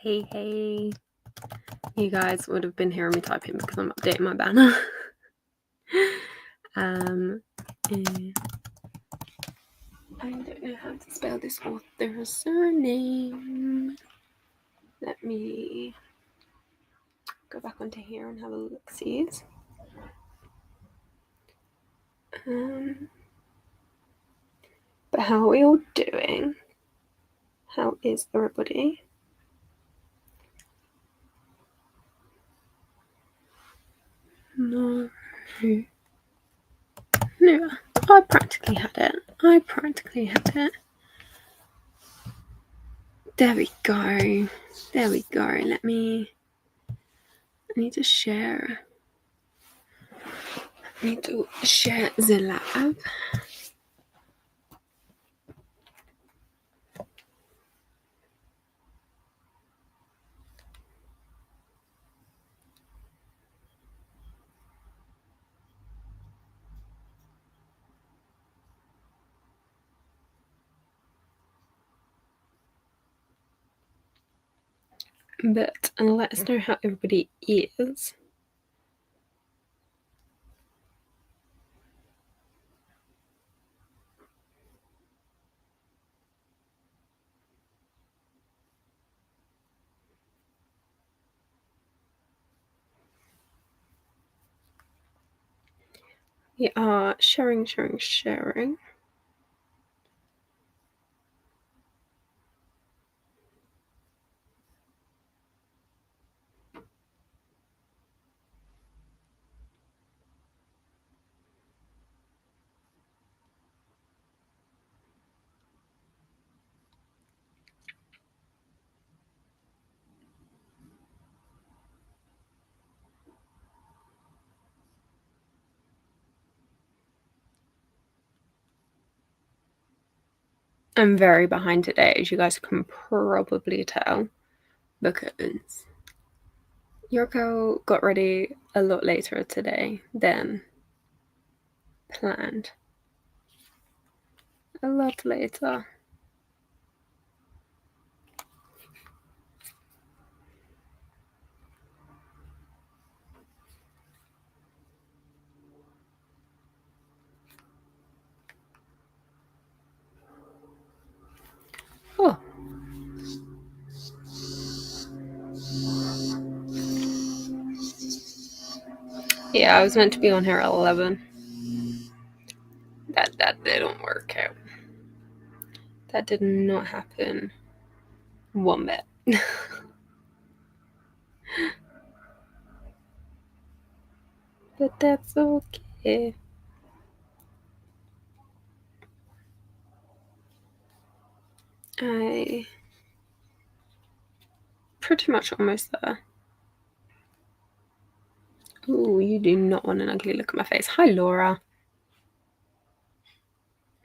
Hey. You guys would have been hearing me typing because I'm updating my banner. I don't know how to spell this author's surname. Let me go back onto here and have a look, see. But how are we all doing? How is everybody? No, I practically had it. There we go. I need to share. The lab. But let us know how everybody is. We are sharing. I'm very behind today, as you guys can probably tell, because Yurko got ready a lot later today than planned. A lot later. Oh. Yeah, I was meant to be on here at 11. That didn't work out. That did not happen one bit. But that's okay. I pretty much almost there. Ooh, you do not want an ugly look at my face. Hi, Laura.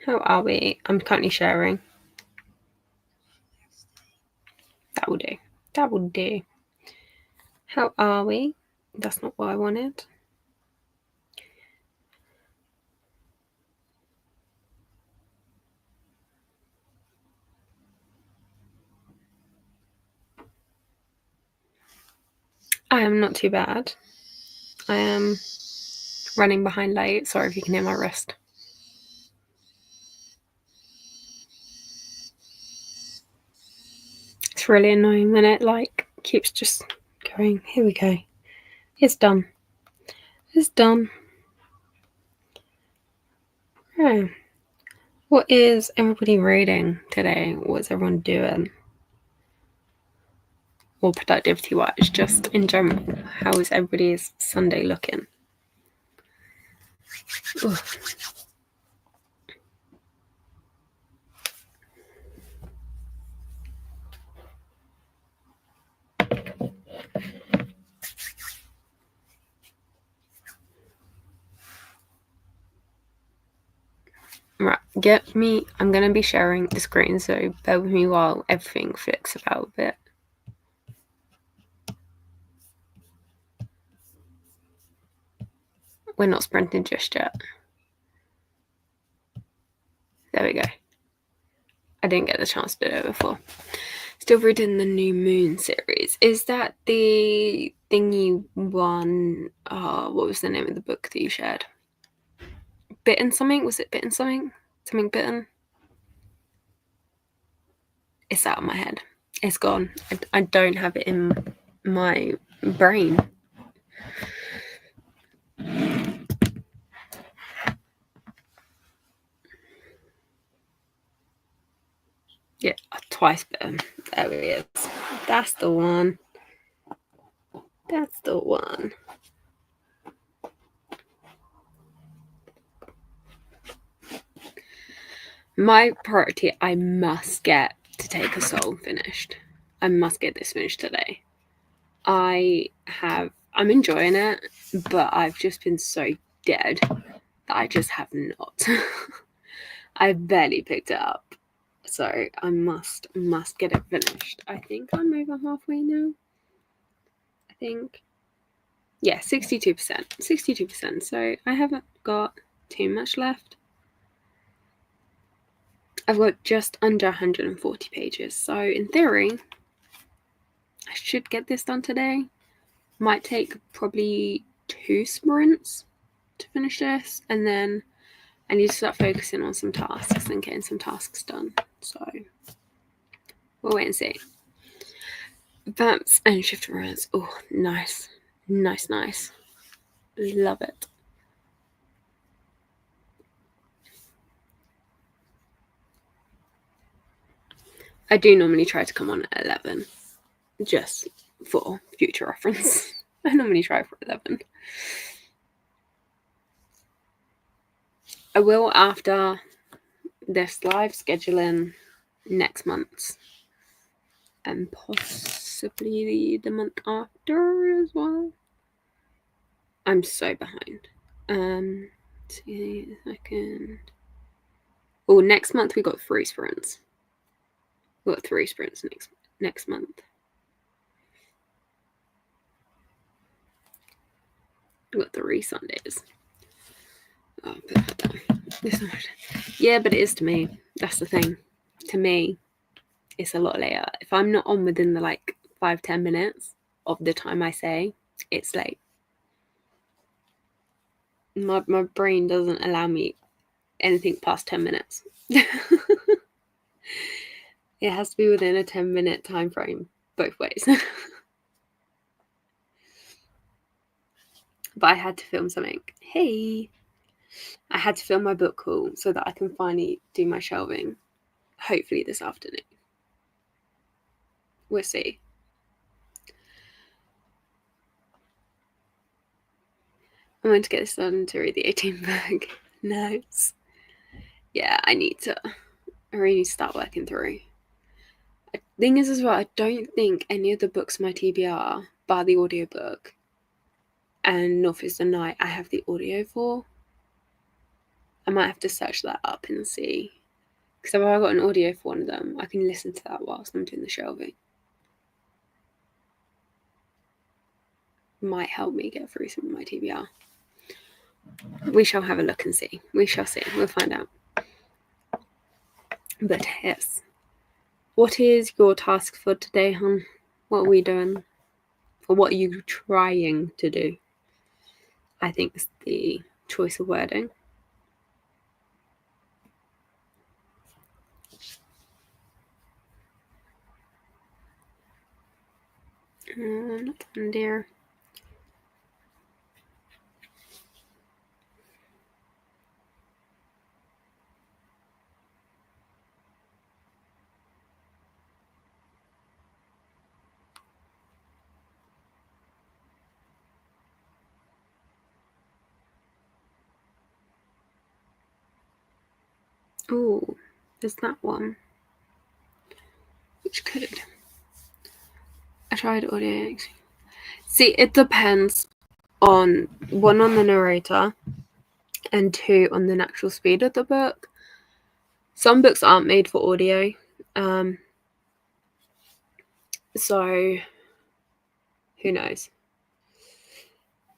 How are we? I'm currently sharing. That will do. How are we? That's not what I wanted. I am not too bad. I am running behind late. Sorry if you can hear my wrist. It's really annoying when it keeps just going. Here we go. It's done. Oh. What is everybody reading today? What's everyone doing? Or productivity-wise, just in general. How is everybody's Sunday looking? Ugh. Right, I'm going to be sharing the screen, so bear with me while everything flicks about a bit. We're not sprinting just yet. There we go. I didn't get the chance to do it before. Still reading the New Moon series. Is that the thingy one? What was the name of the book that you shared? Bitten something? Was it Bitten something? Something Bitten? It's out of my head. It's gone. I don't have it in my brain. Yeah, Twice Bitten. There it is. That's the one. That's the one. My priority, I must get to Take a Soul finished. I must get this finished today. I'm enjoying it, but I've just been so dead that I just have not. I barely picked it up. So I must get it finished. I think I'm over halfway now. I think. Yeah, 62%. 62%. So I haven't got too much left. I've got just under 140 pages. So in theory, I should get this done today. Might take probably 2 sprints to finish this, and then I need to start focusing on some tasks and getting some tasks done. So we'll wait and see. Vamps and shift runs. Oh, nice. Nice. Love it. I do normally try to come on at 11, just for future reference. I normally try for 11. I will after this live scheduling next month, and possibly the month after as well. I'm so behind. See a second. Oh, next month we got 3 sprints. We got 3 sprints next month. We got 3 Sundays. Oh, put that down. Yeah, but it is to me. That's the thing. To me, it's a lot later. If I'm not on within the 5-10 minutes of the time I say, it's late. My brain doesn't allow me anything past 10 minutes. It has to be within a 10-minute time frame, both ways. But I had to film something. Hey! I had to film my book haul so that I can finally do my shelving, hopefully this afternoon. We'll see. I'm going to get this done to read the 18 book. Nice. Yeah, I really need to start working through. The thing is as well, I don't think any of the books on my TBR, bar the audiobook and North is the Night, I have the audio for. I might have to search that up and see. Because if I got an audio for one of them, I can listen to that whilst I'm doing the shelving. Might help me get through some of my TBR. We shall have a look and see. We shall see. We'll find out. But yes. What is your task for today, hon? What are we doing? Or what are you trying to do? I think it's the choice of wording. Not on there. Oh, there's that one. Which could. I tried audio. See, it depends on 1 on the narrator and 2 on the natural speed of the book. Some books aren't made for audio. So who knows?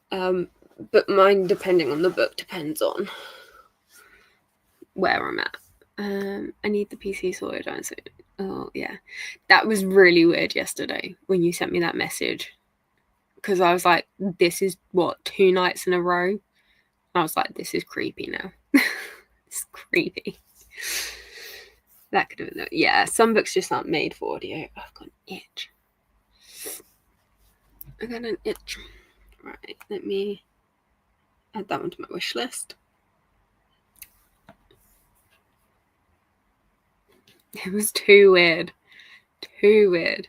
But mine, depending on the book, depends on where I'm at. I need the PC sorted on. So, oh yeah, that was really weird yesterday when you sent me that message, because I was like, this is what, 2 nights in a row. I was like, this is creepy now. It's creepy. That could have been, yeah. Some books just aren't made for audio. I've got an itch. I got an itch. Right, let me add that one to my wish list. It was too weird. Too weird.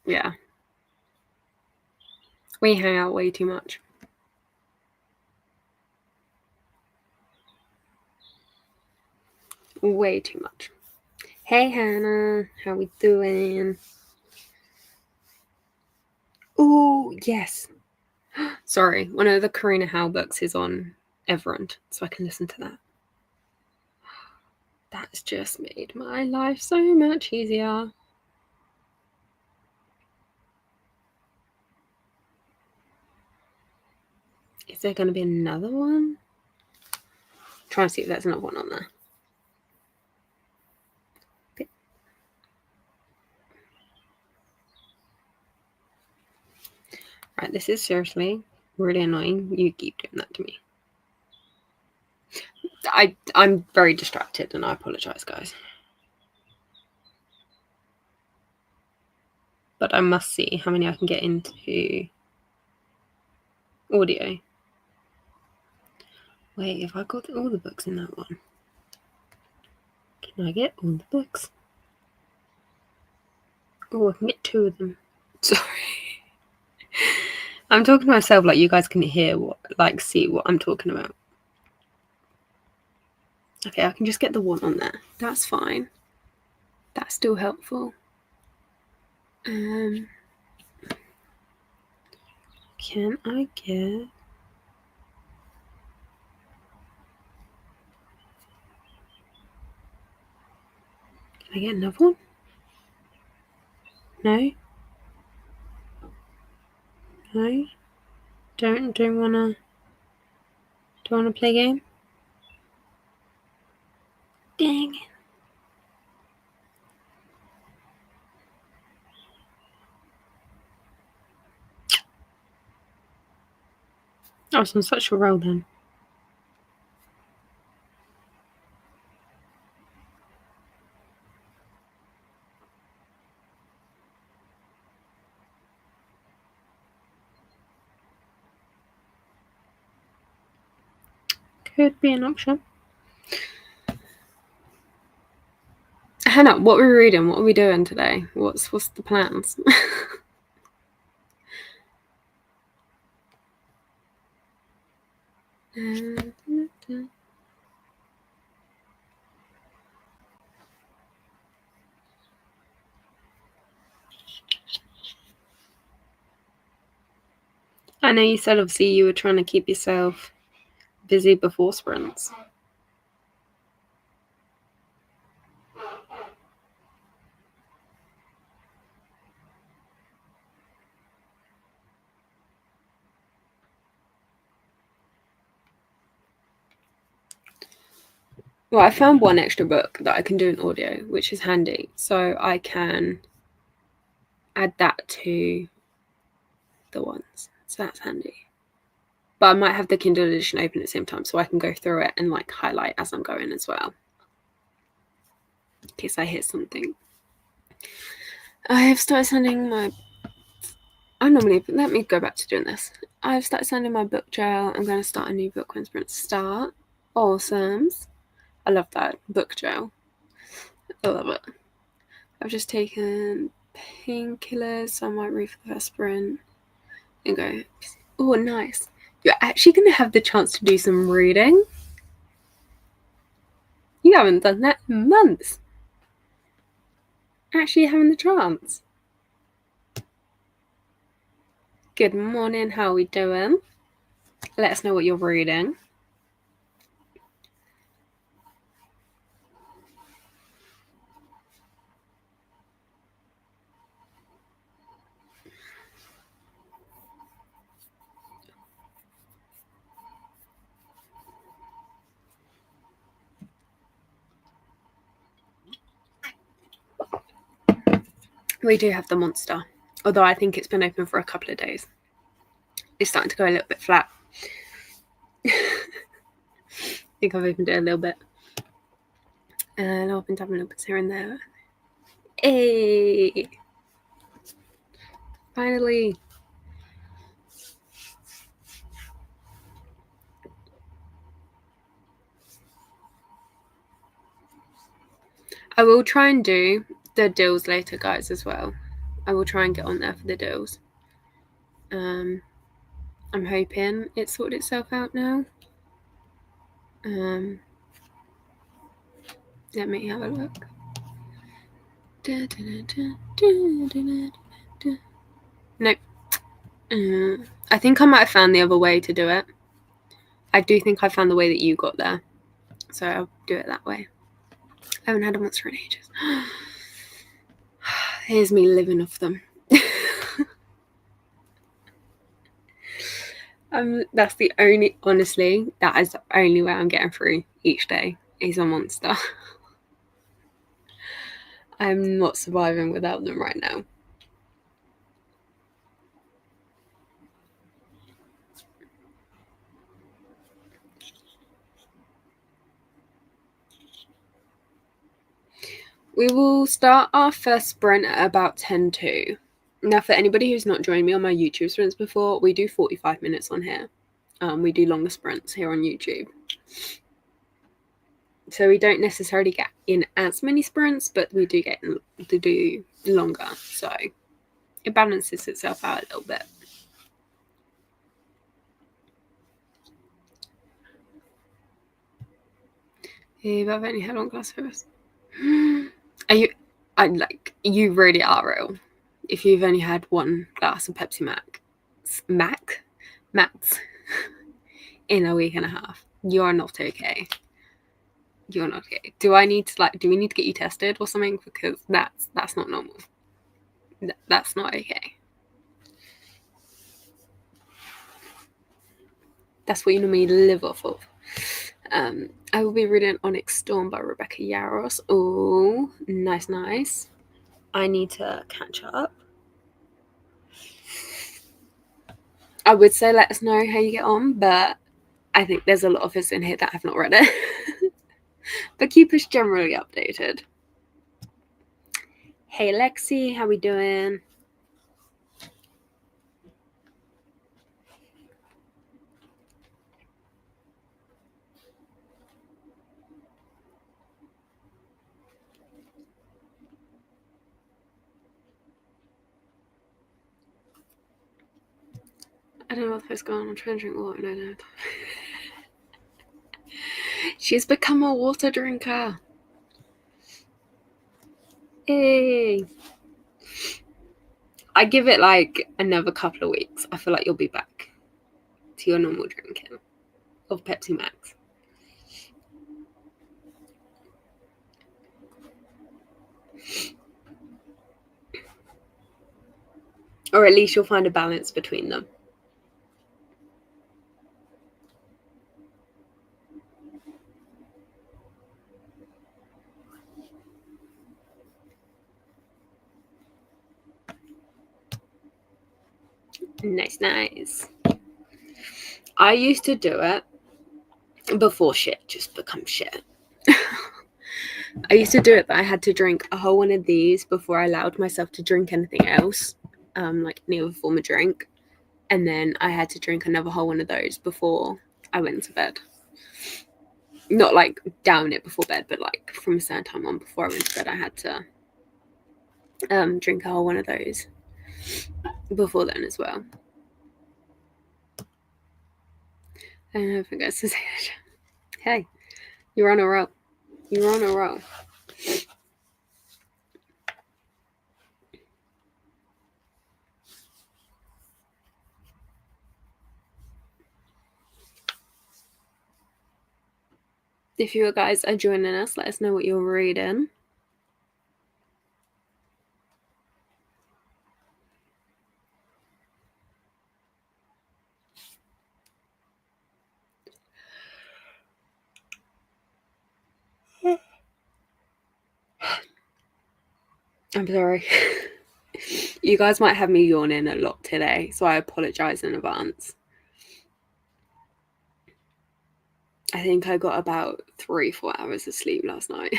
Yeah. We hang out way too much. Way too much. Hey Hannah, how we doing? Oh yes. Sorry, one of the Karina Howe books is on Everend, so I can listen to that. That's just made my life so much easier. Is there going to be another one? Trying to see if there's another one on there. Right, this is seriously really annoying. You keep doing that to me. I'm very distracted and I apologise, guys. But I must see how many I can get into audio. Wait, have I got all the books in that one? Can I get all the books? Oh, I can get 2 of them. Sorry. I'm talking to myself like you guys can hear see what I'm talking about. Okay, I can just get the 1 on there. That's fine. That's still helpful. Can I get... Can I get another one? No? No? Don't wanna play a game? Dang it. I was on such a roll then. Could be an option. Hannah, what were we reading? What are we doing today? What's the plans? I know you said obviously you were trying to keep yourself busy before sprints. Well, I found 1 extra book that I can do in audio, which is handy. So I can add that to the ones. So that's handy. But I might have the Kindle edition open at the same time so I can go through it and highlight as I'm going as well. In case I hear something. I have started sending my... let me go back to doing this. I've started sending my book journal. I'm going to start a new book when sprints start. Awesomes. I love that. Book journal. I love it. I've just taken painkillers, so I might read for the first sprint and go, oh, nice. You're actually going to have the chance to do some reading. You haven't done that in months. Actually having the chance. Good morning, how are we doing? Let us know what you're reading. We do have the monster, although I think it's been open for a couple of days. It's starting to go a little bit flat. I think I've opened it a little bit. And I've been having a little bit here and there. Hey! Finally! I will try and do the deals later, guys, as well. I will try and get on there for the deals. I'm hoping it sorted itself out now. Let me have a look. Nope. I think I might have found the other way to do it. I do think I found the way that you got there. So I'll do it that way. I haven't had a monster in ages. Here's me living off them. That's the only, honestly, that is the only way I'm getting through each day is a monster. I'm not surviving without them right now. We will start our first sprint at about 10:02. Now, for anybody who's not joined me on my YouTube sprints before, we do 45 minutes on here. We do longer sprints here on YouTube. So we don't necessarily get in as many sprints, but we do get to do longer. So it balances itself out a little bit. If I've only had one glass of this. You really are real. If you've only had one glass of Pepsi Max in a week and a half, you're not okay. You're not okay. Do we need to get you tested or something? Because that's not normal. That's not okay. That's what you normally live off of. I will be reading Onyx Storm by Rebecca Yarros. Oh, nice. I need to catch up. I would say let us know how you get on, but I think there's a lot of us in here that have not read it. But keep us generally updated. Hey Lexi, how we doing? I don't know what the fuck's going on. I'm trying to drink water and I don't. She's become a water drinker. Hey. I give it like another couple of weeks. I feel like you'll be back to your normal drinking of Pepsi Max. Or at least you'll find a balance between them. Nice. I used to do it before shit just becomes shit. I used to do it, but I had to drink a whole one of these before I allowed myself to drink anything else, like any other form of drink. And then I had to drink another whole one of those before I went to bed. Not like down it before bed, but like from a certain time on before I went to bed, I had to drink a whole one of those before then as well. I don't know if it goes to say it. Hey, you're on a roll. You're on a roll. If you guys are joining us, let us know what you're reading. I'm sorry. You guys might have me yawning a lot today, so I apologise in advance. I think I got about 3-4 hours of sleep last night.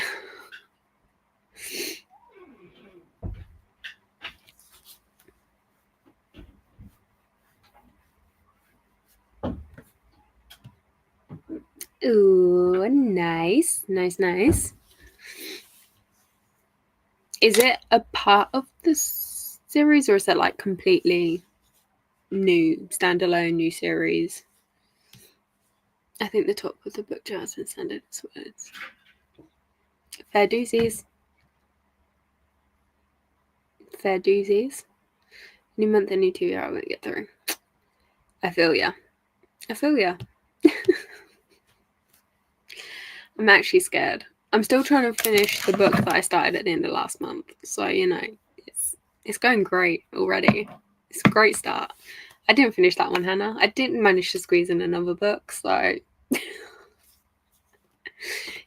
Ooh, nice. Nice, nice. Is it a part of the series, or is it like completely new, standalone new series? I think the top of the book Jasmine Standard is words. Fair doozies. Fair doozies. New month and new 2 year I won't get through. I feel ya. I feel ya. I'm actually scared. I'm still trying to finish the book that I started at the end of last month. So, you know, it's going great already. It's a great start. I didn't finish that one, Hannah. I didn't manage to squeeze in another book, so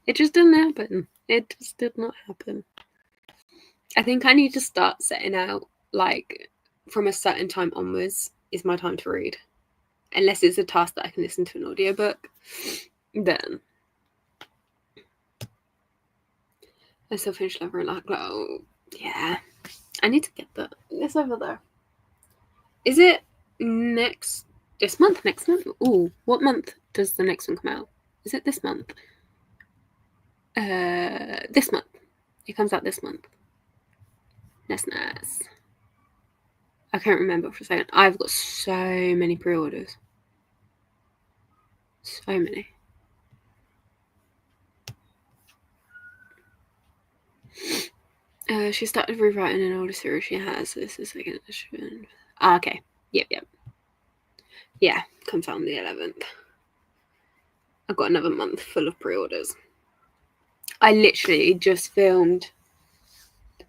it just didn't happen. It just did not happen. I think I need to start setting out, like, from a certain time onwards is my time to read. Unless it's a task that I can listen to an audiobook, then I still finish Lover and Glow. Yeah. I need to get that. It's over there. Is it this month? Next month? Ooh, what month does the next one come out? Is it this month? This month. It comes out this month. That's nice. I can't remember for a second. I've got so many pre-orders. So many. She started rewriting an older series she has. This is second edition. Okay. Yep. Yeah, comes out on the 11th. I've got another month full of pre-orders. I literally just filmed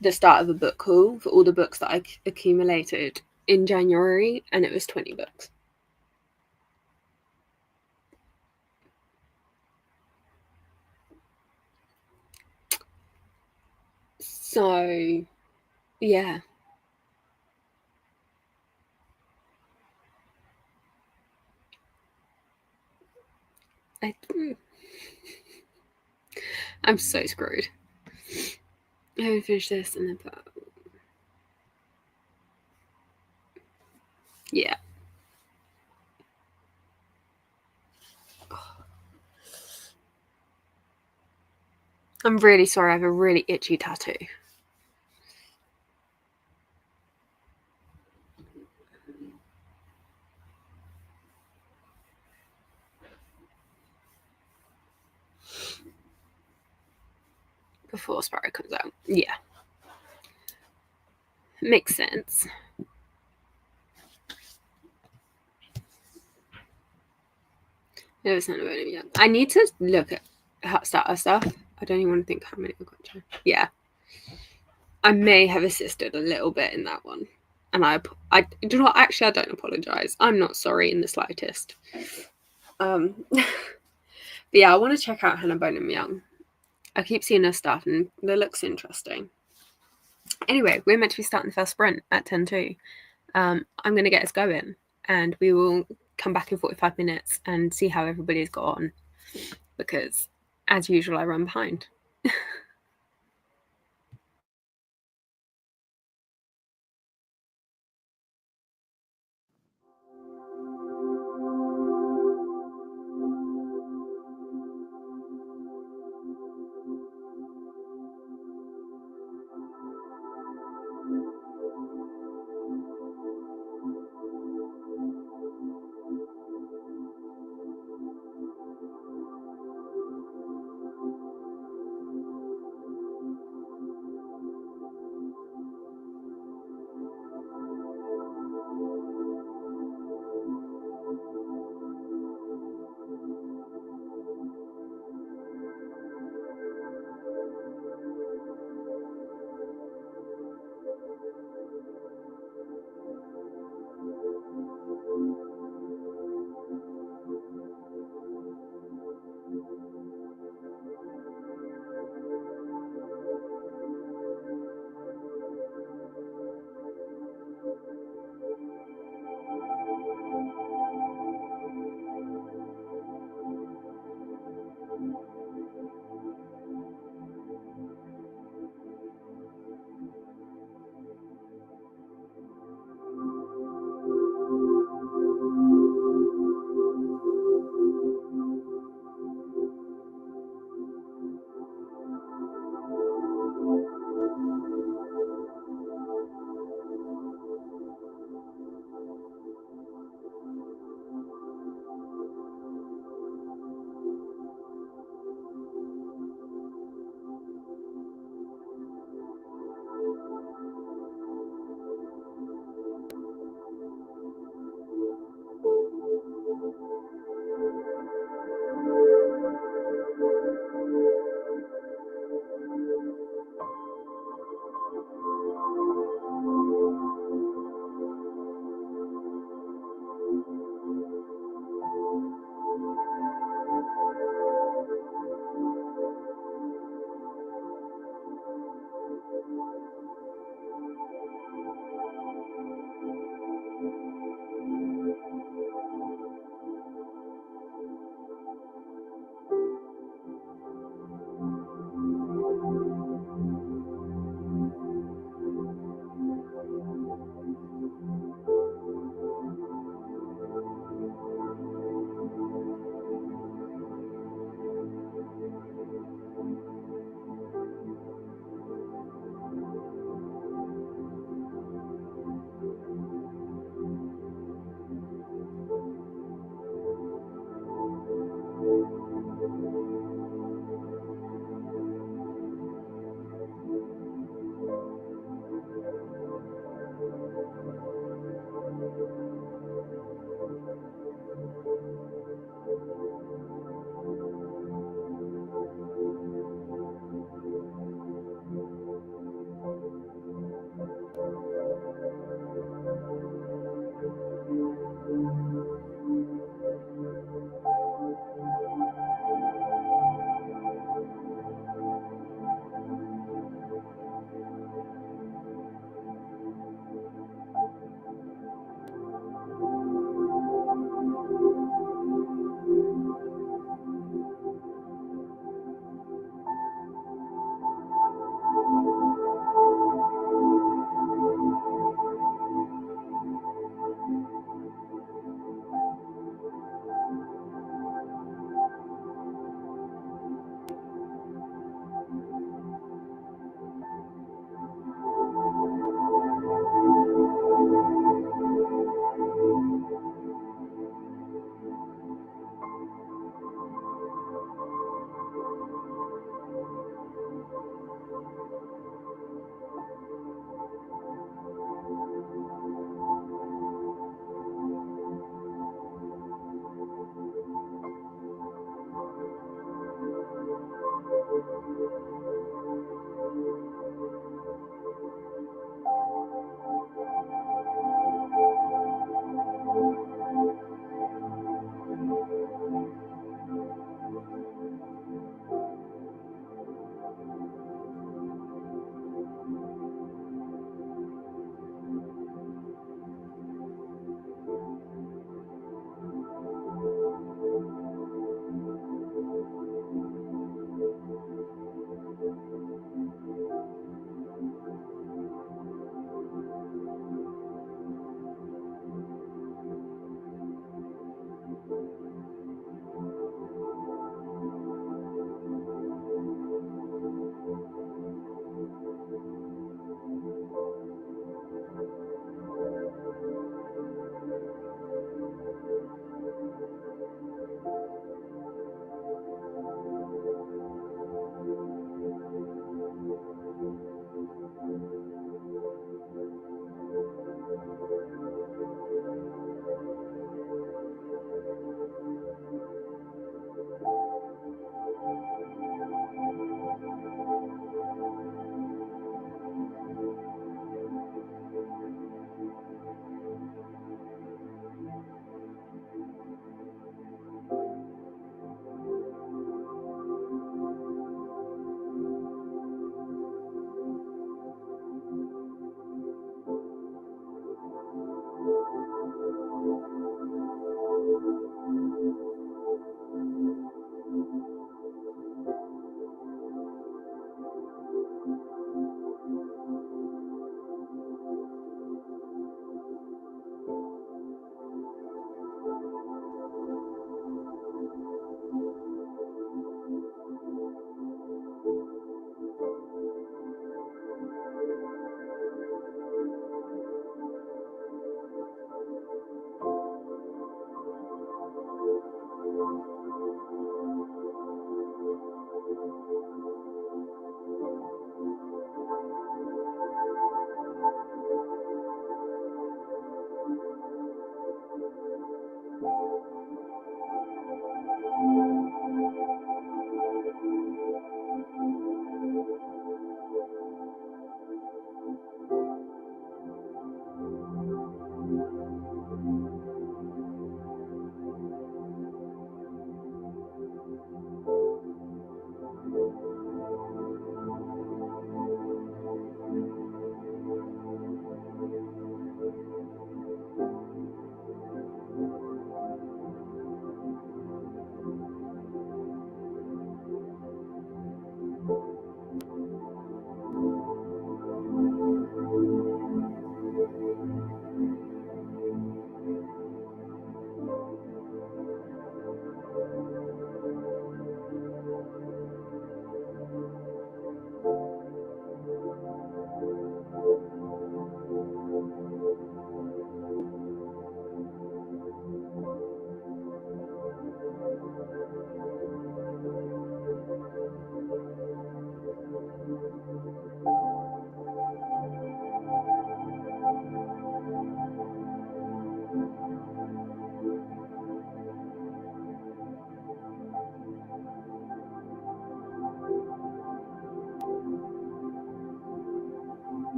the start of a book haul for all the books that I accumulated in January, and it was 20 books. So, yeah. I'm so screwed. I haven't finished this and then yeah. I'm really sorry. I have a really itchy tattoo. Before Sparrow comes out. Yeah. Makes sense. Never sent about it yet. I need to look at starter stuff. I don't even want to think how many I've got. Yeah. I may have assisted a little bit in that one. And I do not actually, I don't apologize. I'm not sorry in the slightest. But yeah, I want to check out Hannah Bonham Young. I keep seeing her stuff and it looks interesting. Anyway, we're meant to be starting the first sprint at 10:02. I'm going to get us going and we will come back in 45 minutes and see how everybody's got on, because as usual I run behind.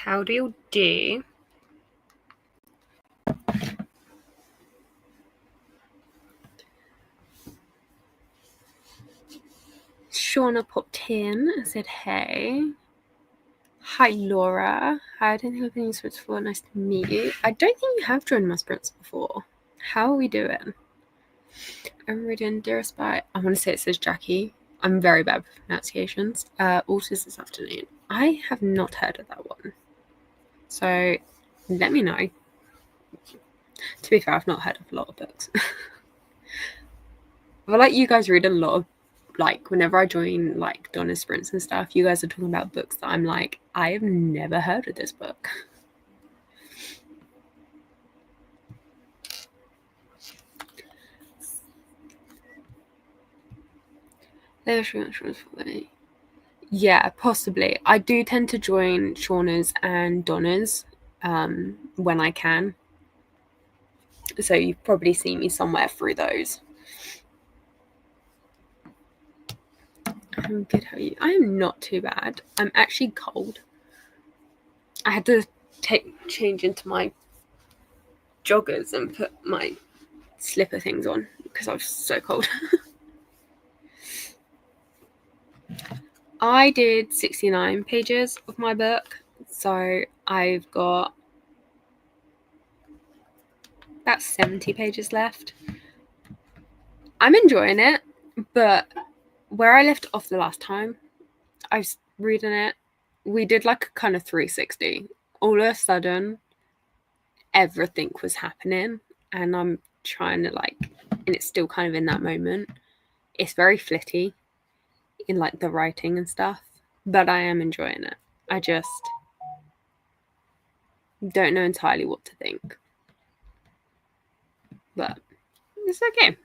How do you do? Shauna popped in and said, hey. Hi, Laura. I don't think I've been in sprints before. Nice to meet you. I don't think you have joined my sprints before. How are we doing? I'm reading Dearest by, I want to say it says Jackie. I'm very bad with pronunciations. Authors this afternoon. I have not heard of that one. So let me know. To be fair, I've not heard of a lot of books. I feel like you guys read a lot of, like, whenever I join, like, Donna's sprints and stuff, you guys are talking about books that I'm like, I have never heard of this book. Yeah, possibly. I do tend to join Shauna's and Donna's when I can. So you probably see me somewhere through those. I'm good. How are you? I am not too bad. I'm actually cold. I had to change into my joggers and put my slipper things on because I was so cold. I did 69 pages of my book, so I've got about 70 pages left. I'm enjoying it, but where I left off the last time, I was reading it, we did like a kind of 360. All of a sudden, everything was happening, and I'm trying to and it's still kind of in that moment. It's very flitty in like the writing and stuff, but I am enjoying it. I just don't know entirely what to think, but it's okay.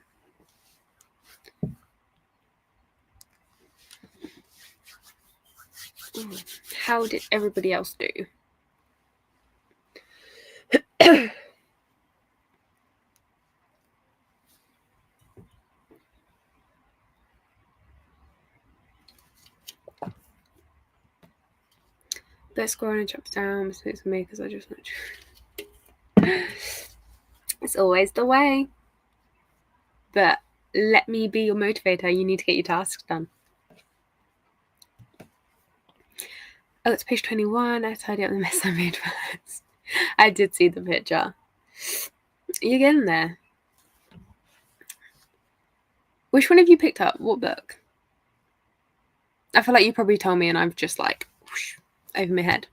How did everybody else do? But scrolling chapter down mistakes me because I just want to. It's always the way. But let me be your motivator. You need to get your tasks done. Oh, it's page 21. I tidy up the mess I made first. I did see the picture. You're getting there. Which one have you picked up? What book? I feel like you probably told me and I've just like whoosh, over my head.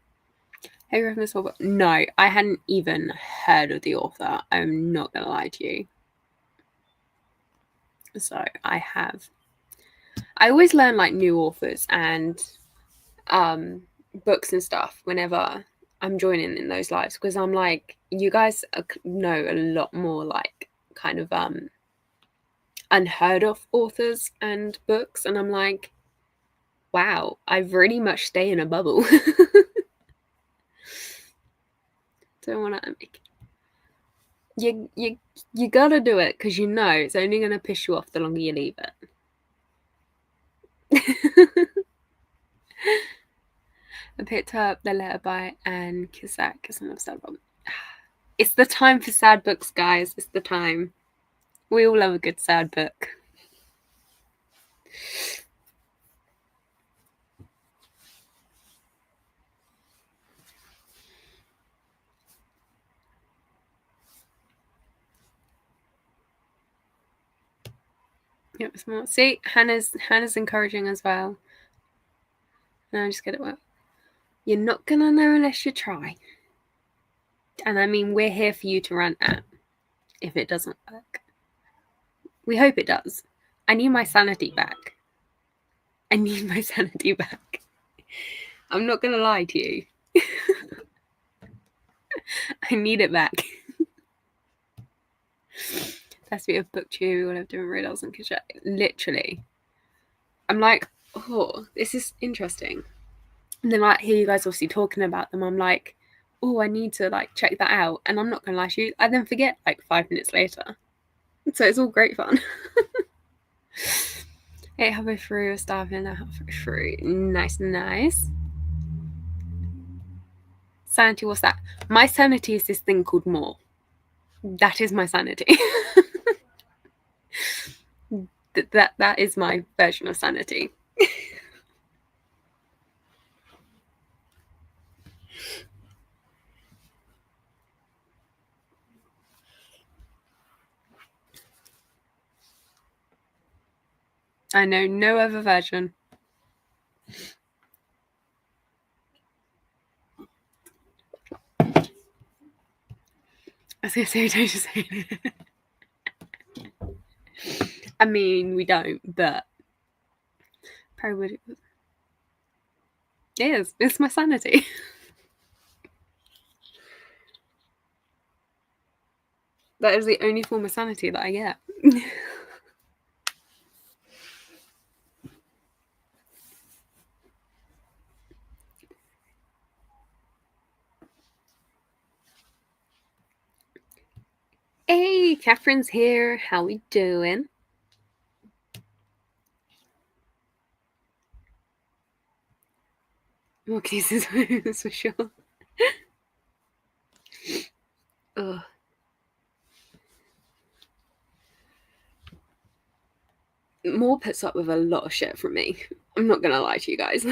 Have you read this whole book? No, I hadn't even heard of the author. I'm not going to lie to you. So I have. I always learn like new authors and books and stuff whenever I'm joining in those lives because I'm like, you guys know a lot more like kind of unheard of authors and books, and I'm like, wow, I very much stay in a bubble. Don't want to make you gotta do it because you know it's only gonna piss you off the longer you leave it. I picked up The Letter by Anne Cusack because I'm sad about it. It's the time for sad books, guys. It's the time. We all love a good sad book. Yep, it's more. See, Hannah's encouraging as well. And I just get it well. You're not gonna know unless you try. And I mean, we're here for you to rant at if it doesn't work. We hope it does. I need my sanity back. I need my sanity back. I'm not gonna lie to you. I need it back. That's to be a booktube. We'll have different riddles and cliches. Literally. I'm like, oh, this is interesting. And then I hear you guys obviously talking about them. I'm like, oh, I need to like check that out. And I'm not gonna lie to you, I then forget like 5 minutes later. So it's all great fun. 8 halfway through, a starving, halfway through. Nice. Sanity, what's that? My sanity is this thing called more. That is my sanity. that is my version of sanity. I know no other version. I was going to say we don't just say it. I mean, we don't, but probably it is. It's my sanity. That is the only form of sanity that I get. Hey, Catherine's here. How we doing? More cases for sure. Ugh. More puts up with a lot of shit from me. I'm not gonna lie to you guys.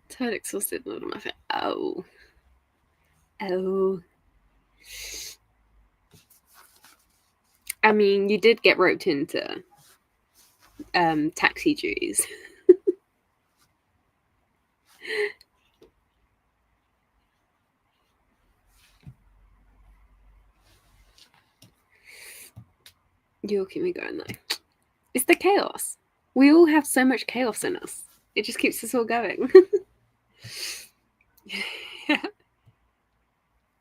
Tired, exhausted, not on my face. Oh. I mean, you did get roped into taxi duties. You'll keep me going though. It's the chaos. We all have so much chaos in us. It just keeps us all going.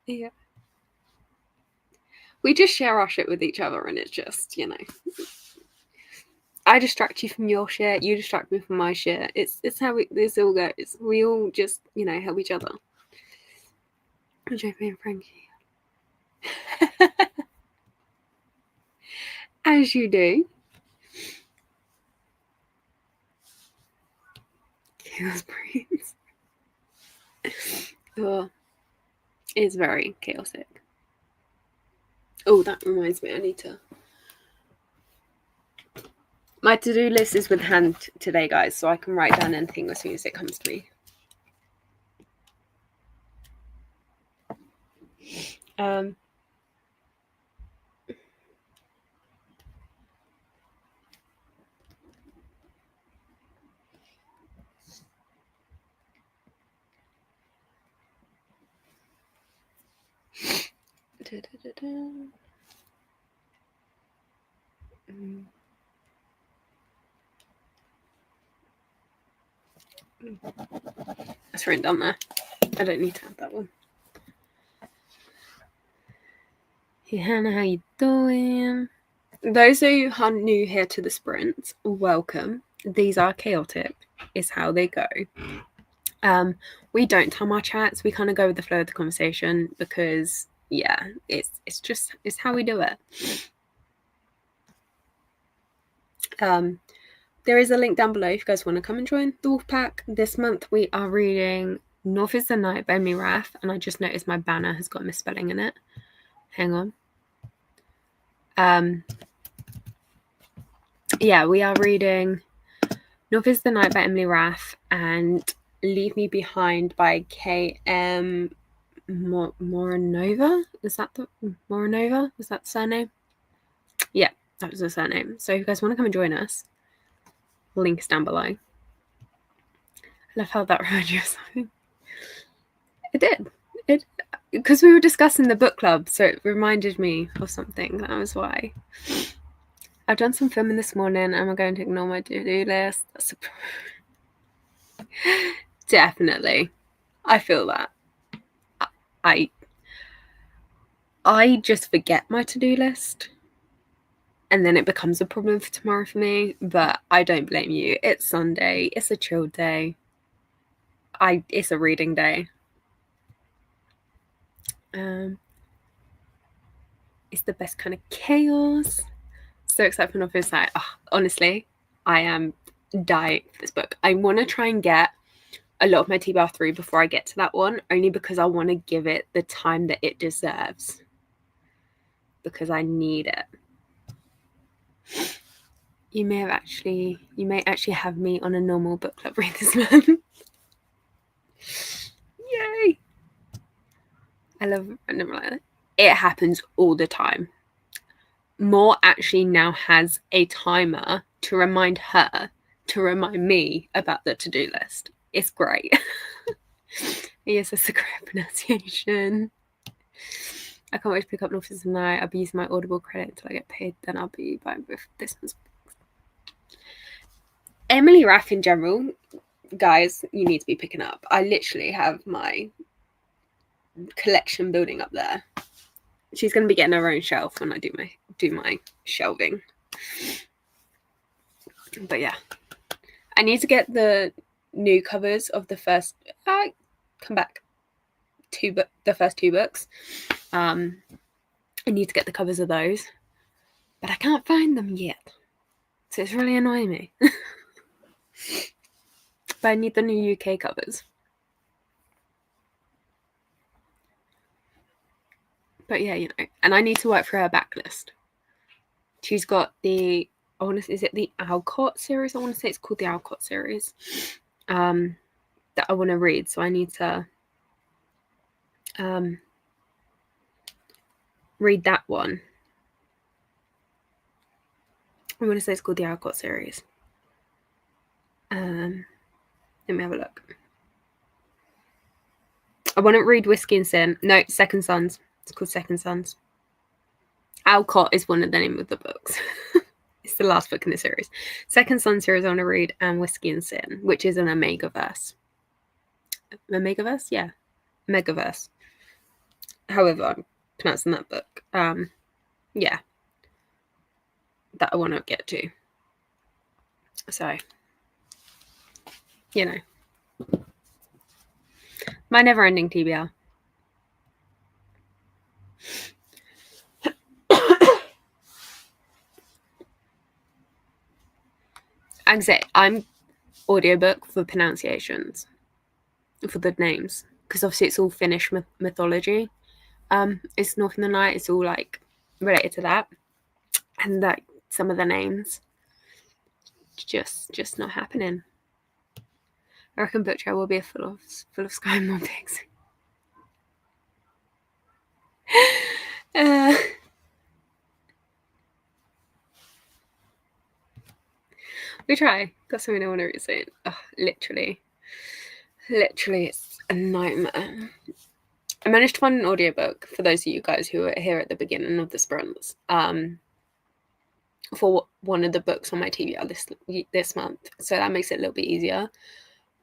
Yeah. We just share our shit with each other, and it's just, you know, I distract you from your shit, you distract me from my shit. It's how this all goes. We all just, you know, help each other. JP and Frankie. As you do. Chaos brains. Oh, it's very chaotic. Oh, that reminds me, I need to... My to-do list is with hand today, guys, so I can write down anything as soon as it comes to me. That's written down there. I don't need to have that one. Hey Hannah, how you doing? Those who are new here to the sprint, welcome. These are chaotic, is how they go. We don't time our chats. We kind of go with the flow of the conversation because, yeah, it's how we do it. There is a link down below if you guys want to come and join the Wolfpack. This month we are reading North is the Night by Emily Raff, and I just noticed my banner has got a misspelling in it. Hang on. Yeah, we are reading North is the Night by Emily Raff and Leave Me Behind by K.M. Moranova? Is that the Moranova? Was that the surname? Yeah, that was the surname. So if you guys want to come and join us, link is down below. I love how that reminded you of something. It did. Because we were discussing the book club, so it reminded me of something. That was why. I've done some filming this morning. Am I going to ignore my to-do list? Definitely. I feel that. I just forget my to-do list. And then it becomes a problem for tomorrow for me. But I don't blame you. It's Sunday. It's a chill day. It's a reading day. It's the best kind of chaos. So excited for an office night. Oh, honestly, I am dying for this book. I want to try and get a lot of my TBR through before I get to that one, only because I want to give it the time that it deserves. Because I need it. You may actually have me on a normal book club read this month. Yay! I love random like it happens all the time. More actually now has a timer to remind her to remind me about the to-do list. It's great. Yes, that's a correct pronunciation. I can't wait to pick up North is the Night. I'll be using my Audible credit until I get paid. Then I'll be buying both this one's. Emily Raff in general, guys, you need to be picking up. I literally have my collection building up there. She's going to be getting her own shelf when I do my shelving. But yeah, I need to get the new covers of the first. Come back. The first two books. I need to get the covers of those, but I can't find them yet, so it's really annoying me. But I need the new UK covers. But yeah, you know, and I need to work for her backlist. She's got the is it the Alcott series? I want to say it's called the Alcott series. That I want to read, so I need to read that one. I want to say it's called the Alcott series. Let me have a look. I want to read Whiskey and Sin. No, Second Sons. It's called Second Sons. Alcott is one of the name of the books. It's the last book in the series. Second Son series I want to read, and Whiskey and Sin, which is an Omegaverse. Omegaverse? Yeah. Megaverse. However, I'm pronouncing that book. Yeah. That I want to get to. So, you know. My never-ending TBR. I'm audiobook for pronunciations, for the names, because obviously it's all Finnish mythology. It's North in the Night. It's all like related to that, and like some of the names just not happening. I reckon book trail will be full of sky mobbings. We try. Got something I want to read soon. Oh, literally, it's a nightmare. I managed to find an audiobook for those of you guys who were here at the beginning of the sprints. For one of the books on my TBR this month, so that makes it a little bit easier.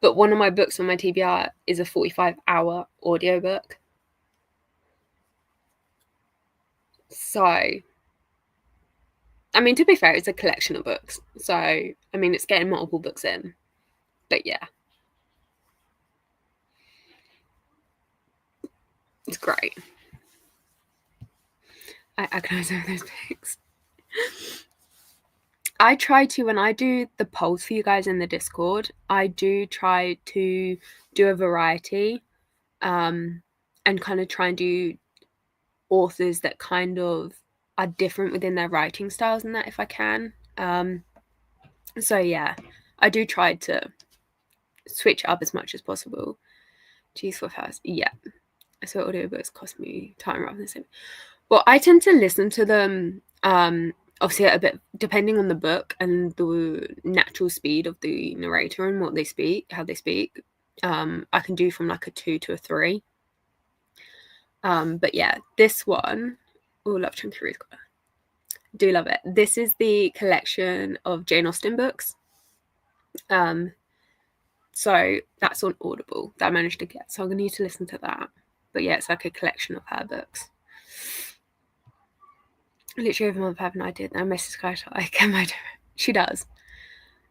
But one of my books on my TBR is a 45-hour audiobook. So, I mean, to be fair, it's a collection of books. So, I mean, it's getting multiple books in. But yeah. It's great. I agonize over those books. I try to, when I do the polls for you guys in the Discord, I do try to do a variety and kind of try and do authors that kind of are different within their writing styles and that, if I can. So yeah, I do try to switch up as much as possible. Geez, 4 hours. Yeah. So audiobooks cost me time rather than saving. Well, I tend to listen to them obviously a bit depending on the book and the natural speed of the narrator and what they speak, how they speak. I can do from like a 2 to a 3. But yeah, this one, love Chunky Ruth. Do love it. This is the collection of Jane Austen books. So that's on Audible that I managed to get. So I'm gonna need to listen to that. But yeah, it's like a collection of her books. Literally every month I have an idea. And I message Sky like, am I doing it? She does.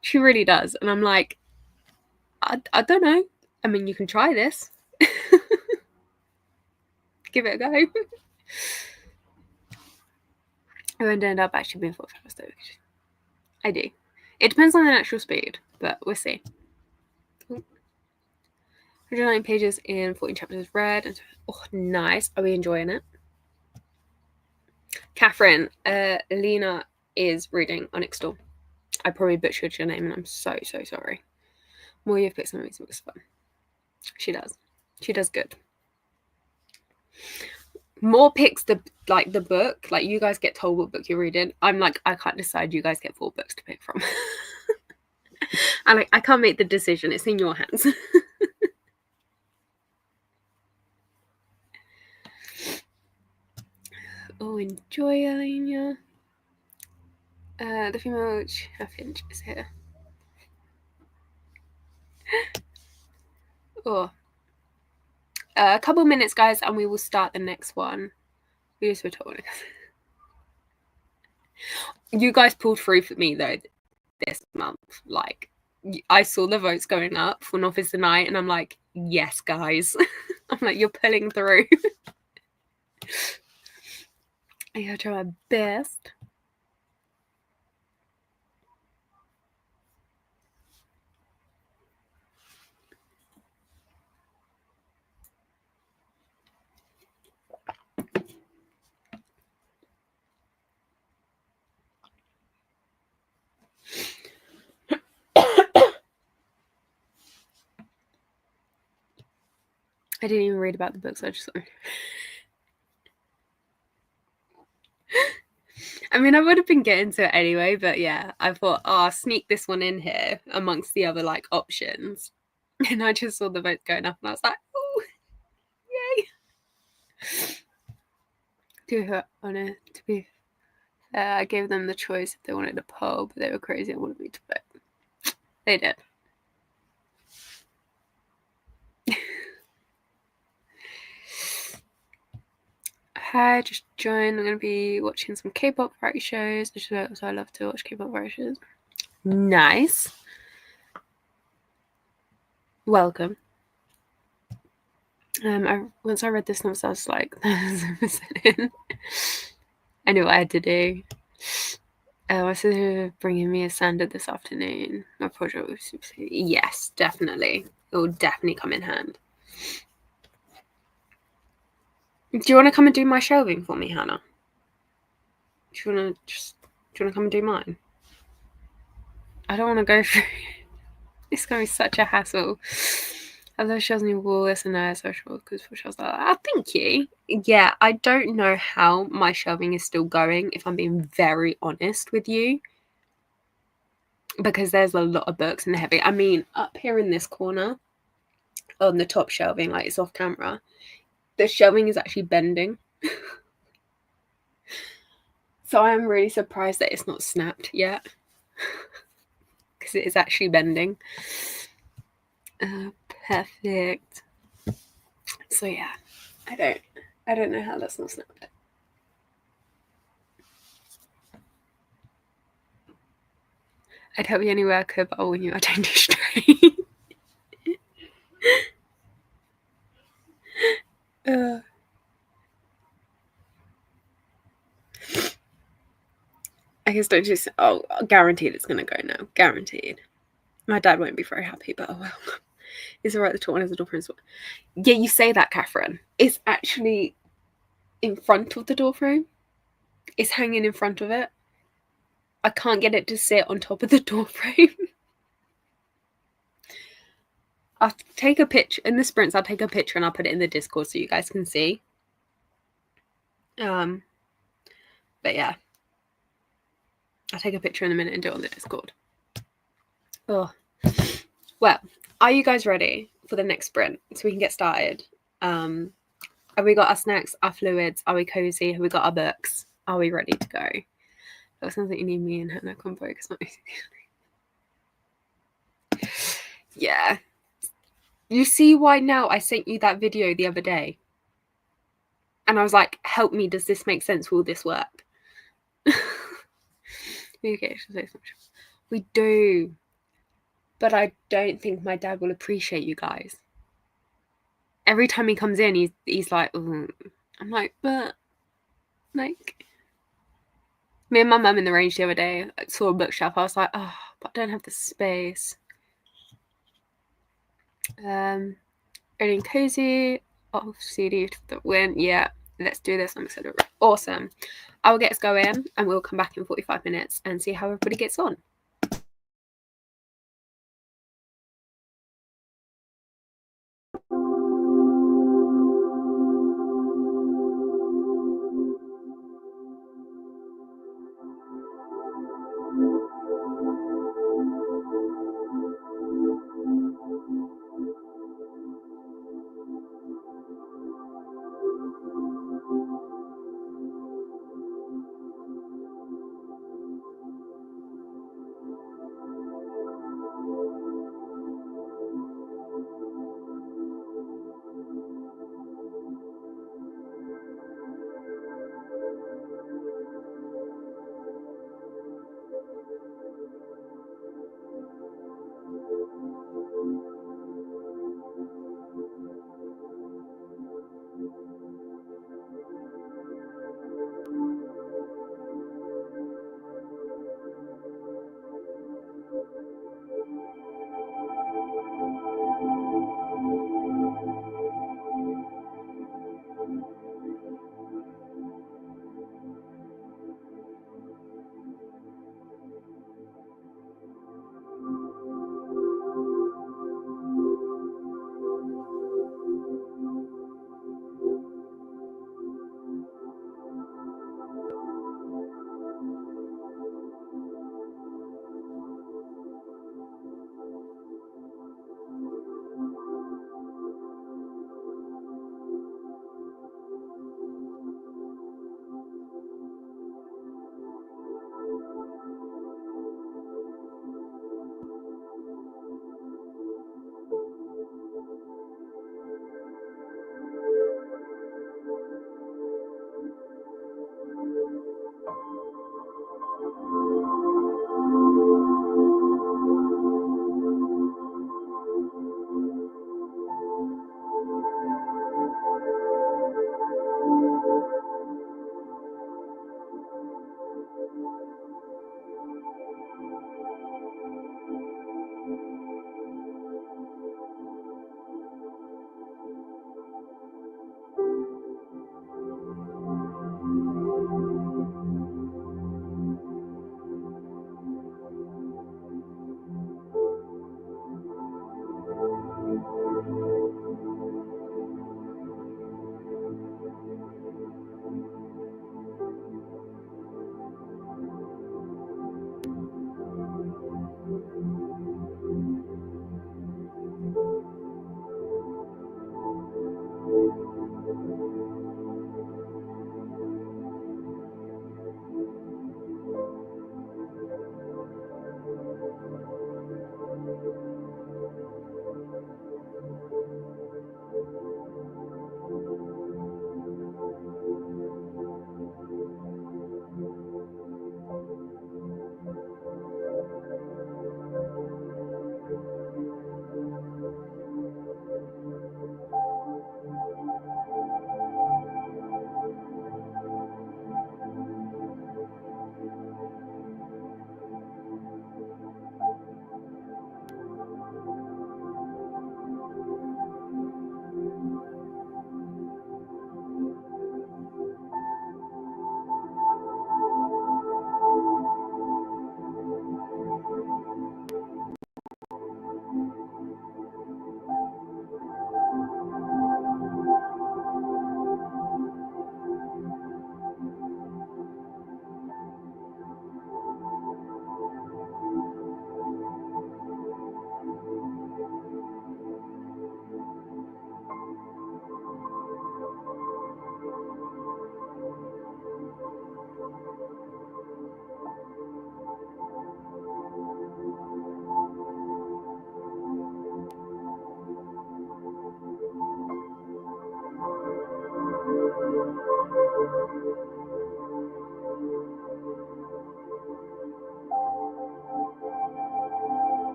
She really does. And I'm like, I don't know. I mean, you can try this. Give it a go. I won't end up actually being 4 hours though. I do. It depends on the natural speed, but we'll see. 109 pages and 14 chapters read. And oh, nice. Are we enjoying it? Catherine, Lena is reading Onyx Door. I probably butchered your name and I'm so sorry. More you've picked some amazing books fun. She does. She does good. More picks the book. Like you guys get told what book you're reading. I'm like, I can't decide. You guys get 4 books to pick from. I can't make the decision. It's in your hands. Oh, enjoy, Alenia. The female chaffinch is here. Oh. A couple minutes, guys, and we will start the next one. We just were told. You guys pulled through for me, though, this month. Like, I saw the votes going up for North is the Night, and I'm like, yes, guys. I'm like, you're pulling through. I gotta try my best. I didn't even read about the books. I just. I mean, I would have been getting to it anyway, but yeah, I thought, I'll sneak this one in here amongst the other like options. And I just saw the votes going up and I was like, oh, yay. To be fair, I gave them the choice if they wanted a poll, but they were crazy and wanted me to vote. They did. Hi, just joined. I'm going to be watching some K-pop variety shows, which is so I love to watch K-pop variety shows. Nice. Welcome. Once I read this novel, I was like, I knew what I had to do. Oh, I said they were bringing me a sander this afternoon. My project was super. Yes, definitely. It will definitely come in hand. Do you want to come and do my shelving for me, Hannah? Do you want to come and do mine? I don't want to go through. It's going to be such a hassle. Although she doesn't even will listen to social because she was like, oh, thank you. Yeah, I don't know how my shelving is still going, if I'm being very honest with you. Because there's a lot of books and heavy. I mean, up here in this corner, on the top shelving, like it's off camera, the shelving is actually bending. So I am really surprised that it's not snapped yet. Because it is actually bending. Perfect. So yeah, I don't know how that's not snapped. I'd help you anywhere I could, but I'll warn you, I don't do straight. I guess don't just. Oh, guaranteed it's gonna go now. Guaranteed. My dad won't be very happy, but oh well. It's alright. The top one is the door frame. Yeah, you say that, Catherine. It's actually in front of the door frame. It's hanging in front of it. I can't get it to sit on top of the door frame. I'll take a picture in the sprints. I'll take a picture and I'll put it in the Discord so you guys can see. But yeah, I'll take a picture in a minute and do it on the Discord. Oh, well, are you guys ready for the next sprint so we can get started? Have we got our snacks, our fluids? Are we cozy? Have we got our books? Are we ready to go? That sounds like you need me and Hannah combo because not easy. Yeah. You see why now I sent you that video the other day? And I was like, help me, does this make sense? Will this work? We do. But I don't think my dad will appreciate you guys. Every time he comes in, he's like, ooh. I'm like, but like, me and my mum in the range the other day saw a bookshelf. I was like, oh, but I don't have the space. Reading cozy. Oh, CD to the win. Yeah, let's do this. I'm excited. Awesome. I will get us going and we'll come back in 45 minutes and see how everybody gets on.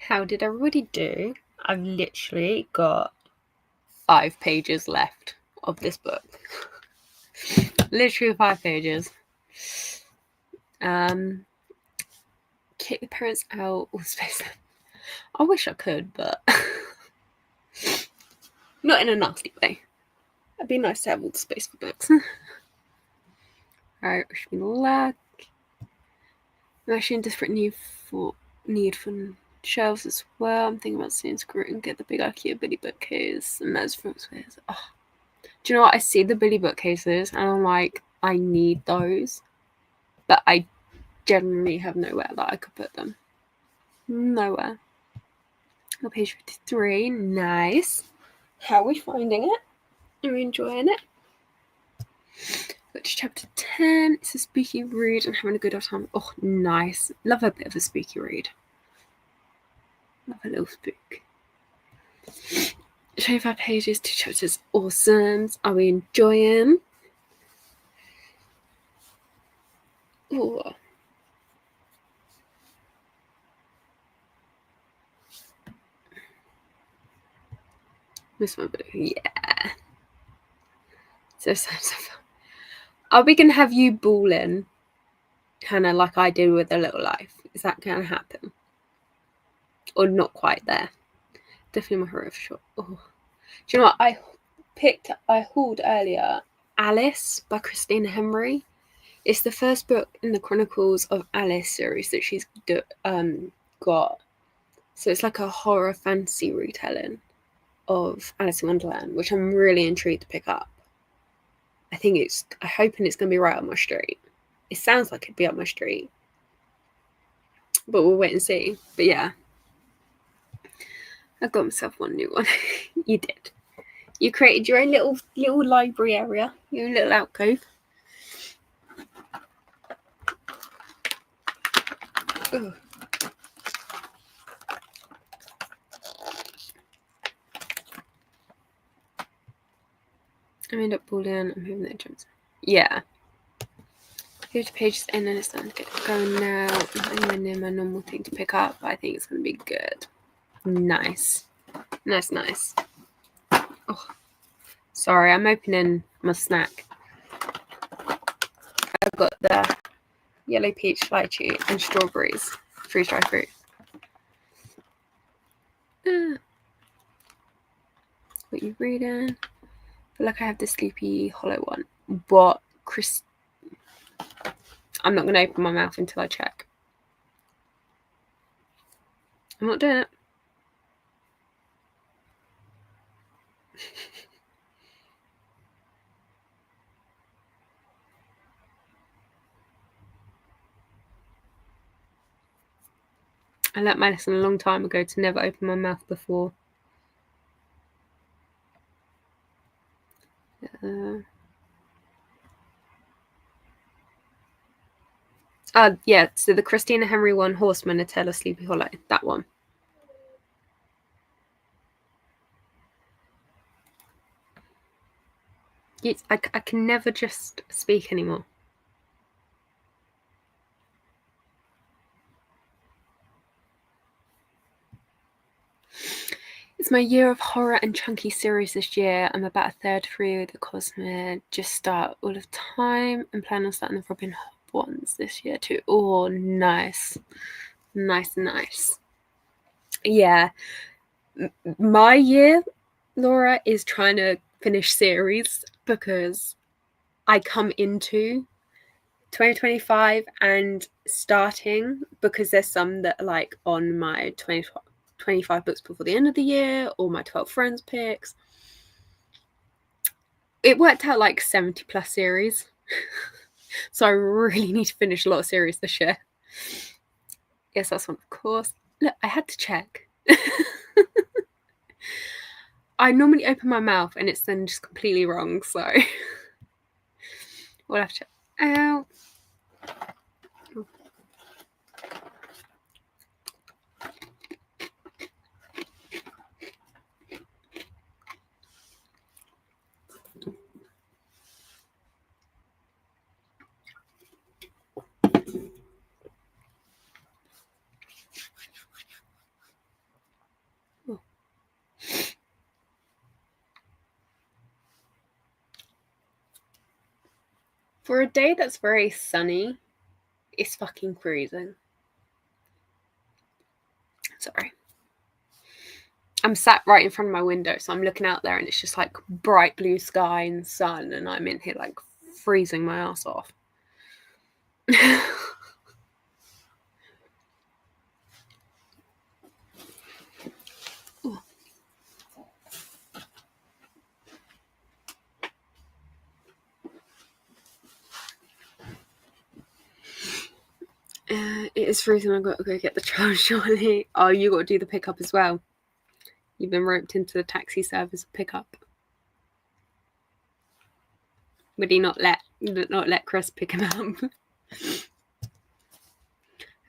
How did everybody do? I've literally got 5 pages left of this book. Literally 5 pages. Kick the parents out or space them. I wish I could, but not in a nasty way. It'd be nice to have all the space for books. Alright, wish me luck. I'm actually in desperate need for shelves as well. I'm thinking about seeing Screw and get the big IKEA Billy bookcase, and that's from Space. Oh. Do you know what? I see the Billy bookcases and I'm like, I need those, but I generally have nowhere that I could put them. Nowhere. Oh, page 53. Nice. How are we finding it? Are we enjoying it? Got to chapter 10. It's a spooky read and having a good old time. Oh, nice. Love a bit of a spooky read. Love a little spook. 25 pages, 2 chapters. Awesome. Are we enjoying? Ooh. Miss my book. Yeah. So fun. Are we going to have you bawling, Hannah, like I did with A Little Life? Is that going to happen? Or not quite there? Definitely my horror for sure. Oh. Do you know what? I hauled earlier Alice by Christina Henry. It's the first book in the Chronicles of Alice series that she's got. So it's like a horror fantasy retelling of Alice in Wonderland, which I'm really intrigued to pick up. I'm hoping it's going to be right up my street. It sounds like it'd be up my street, but we'll wait and see. But yeah, I got myself one new one. You did. You created your own little library area, your own little alcove. Ugh. I end up bullying. I'm moving the entrance. Yeah. 50 pages in and it's starting to get going now. Not anywhere near my normal thing to pick up, but I think it's going to be good. Nice. Nice. Oh, sorry, I'm opening my snack. I've got the yellow peach lychee and strawberries. Freeze-dried fruit. What you reading? I feel like I have the Sleepy Hollow one. But I'm not going to open my mouth until I check. I'm not doing it. I learnt my lesson a long time ago to never open my mouth before. Yeah, so the Christina Henry one, Horseman, A Tale of Sleepy Hollow, that one. I can never just speak anymore. It's my year of horror and chunky series this year. I'm about a third through the Cosmere. Just start all of time and plan on starting the Robin Hood ones this year too. Oh, nice. Yeah. My year, Laura, is trying to finish series because I come into 2025 and starting because there's some that are like on my 25 books before the end of the year or my 12 friends picks. It worked out like 70 plus series. So I really need to finish a lot of series this year. Yes, that's one, of course. Look, I had to check. I normally open my mouth and it's then just completely wrong, so we'll have to check. Ow. For a day that's very sunny, it's fucking freezing. Sorry. I'm sat right in front of my window, so I'm looking out there and it's just like bright blue sky and sun, and I'm in here like freezing my ass off. It is freezing. I've got to go get the child shortly. Oh, you got to do the pickup as well. You've been roped into the taxi service pickup. Would he not let Chris pick him up?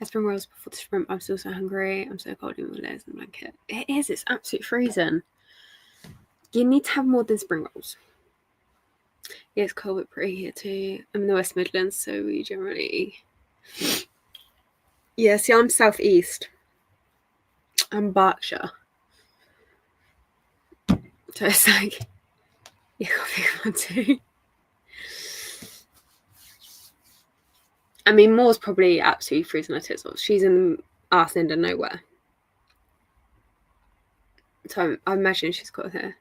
I spring rolls before the sprint. I'm still so hungry. I'm so cold in my layers and blanket. It is. It's absolute freezing. You need to have more than spring rolls. Yeah, it's cold but pretty here too. I'm in the West Midlands, so we generally... Yeah, see, I'm southeast. I'm Berkshire. So it's like... Yeah, got to pick one too. I mean, Moore's probably absolutely freezing her tits off. She's in the arse end of nowhere. So I imagine she's got her.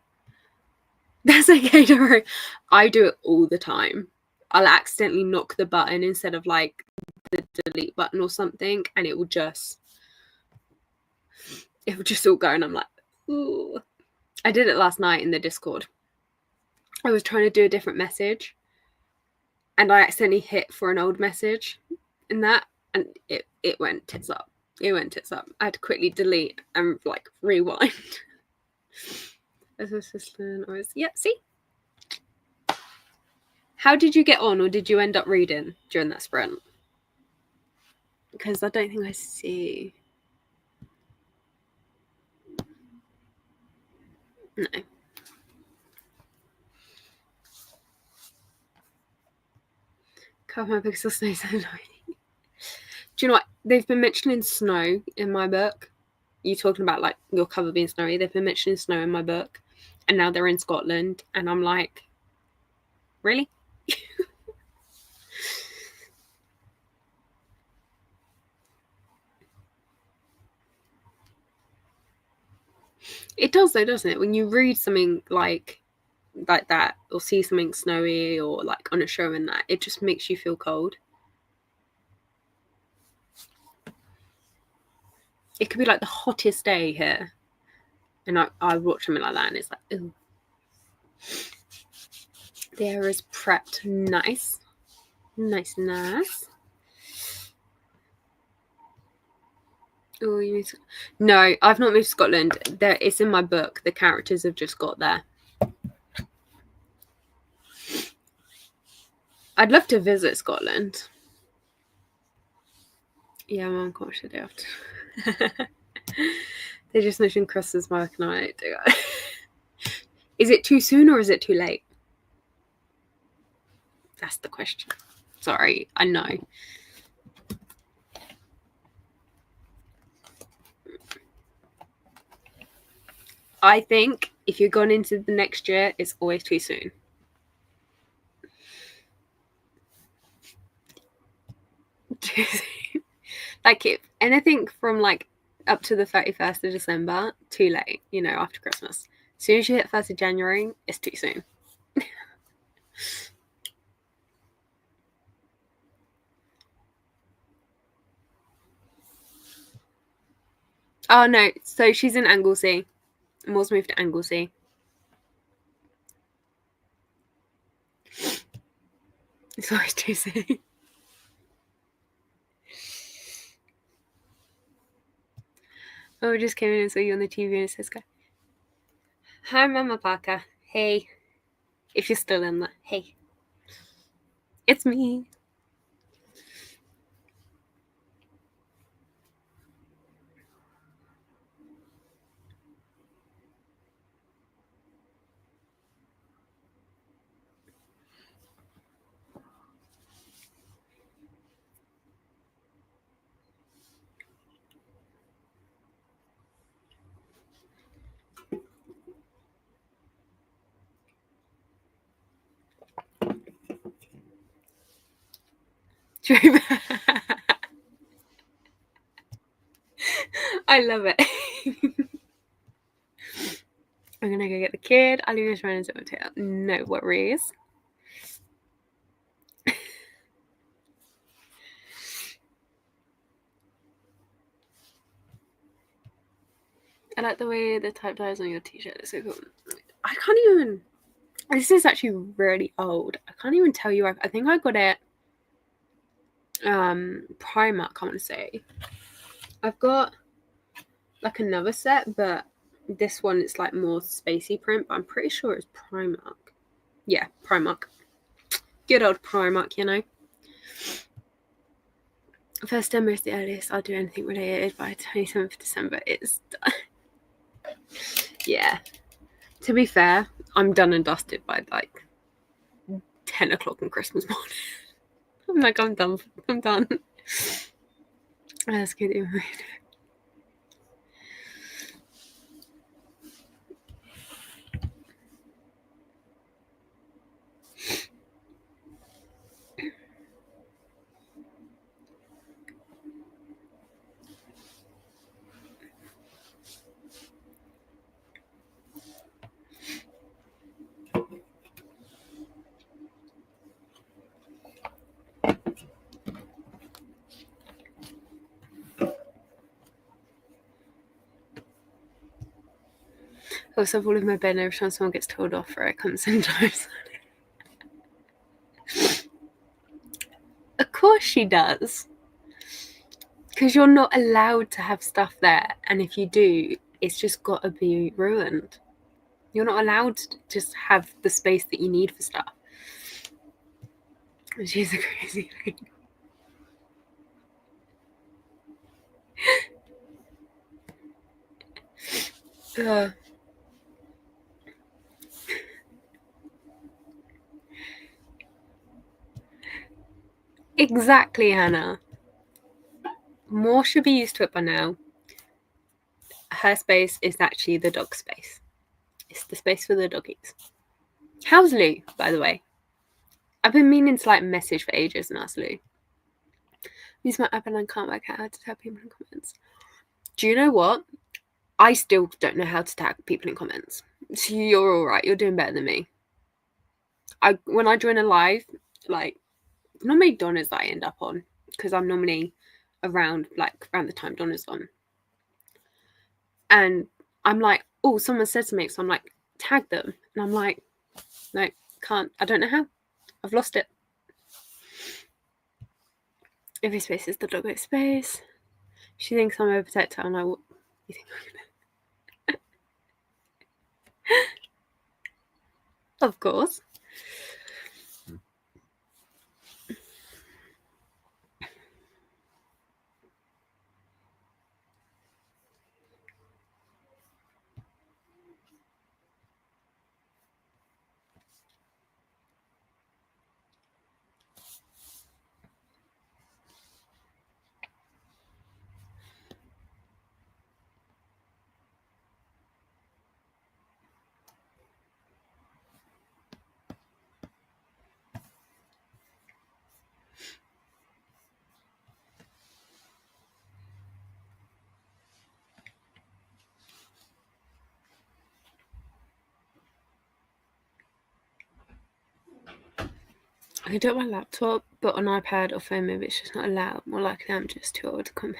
That's okay, don't worry. I do it all the time. I'll accidentally knock the button instead of like the delete button or something, and it will just all go, and I'm like, ooh. I did it last night in the Discord. I was trying to do a different message, and I accidentally hit for an old message in that, and it went tits up. It went tits up. I had to quickly delete and like rewind. As a assistant, I was see. How did you get on, or did you end up reading during that sprint? Because I don't think I see. No. Cover my pixel snow so annoying. Do you know what? They've been mentioning snow in my book. You talking about like your cover being snowy. They've been mentioning snow in my book. And now they're in Scotland. And I'm like, really? It does though, doesn't it? When you read something like that, or see something snowy, or like on a show and that, it just makes you feel cold. It could be like the hottest day here, and I watch something like that and it's like, ooh. The air is prepped. Nice. Oh, you moved... No, I've not moved to Scotland. It's in my book. The characters have just got there. I'd love to visit Scotland. Yeah, Mum can't watch the day after. They just mentioned Christmas mark and I do it. Is it too soon or is it too late? That's the question. Sorry, I know. I think if you're going into the next year, it's always too soon. Like if anything from like up to the 31st of December, too late, after Christmas. As soon as you hit 1st of January, it's too soon. Oh no, so she's in Anglesey. Moore's moved to Anglesey. It's always too soon. Oh, I just came in and saw you on the TV and it says, hi, Mama Parker. Hey. If you're still in there. Hey. It's me. True. I love it. I'm gonna go get the kid. I'll leave this running to hotel. No worries. I like the way the type dyes on your t-shirt is so cool. I can't even. This is actually really old. I can't even tell you. I think I got it. Primark. I want to say. I've got like another set, but this one it's like more spacey print. But I'm pretty sure it's Primark. Yeah, Primark. Good old Primark, you know. First demo is the earliest I'll do anything related by 27th of December. It's yeah. To be fair, I'm done and dusted by like 10 o'clock on Christmas morning. I'm like, I'm done. I'm done. That's good. Also, I've all of my bed every time someone gets told off for it comes sometimes. Of course she does. Because you're not allowed to have stuff there. And if you do, it's just got to be ruined. You're not allowed to just have the space that you need for stuff. She's a crazy thing. Exactly, Hannah. More should be used to it by now. Her space is actually the dog space. It's the space for the doggies. How's Lou, by the way? I've been meaning to like message for ages and ask Lou. Use my app and I can't work out how to tag people in comments. Do you know what? I still don't know how to tag people in comments. So you're all right. You're doing better than me. When I join a live, like normally Donna's that I end up on because I'm normally around the time Donna's on. And I'm like, oh, someone said something, so I'm like, tag them. And I'm like, no, can't. I don't know how. I've lost it. Every space is the doggo space. She thinks I'm overprotective. I'm like, what do you think I'm gonna... Of course. I can do it on my laptop, but on iPad or phone, maybe it's just not allowed. More likely, I'm just too old to comment.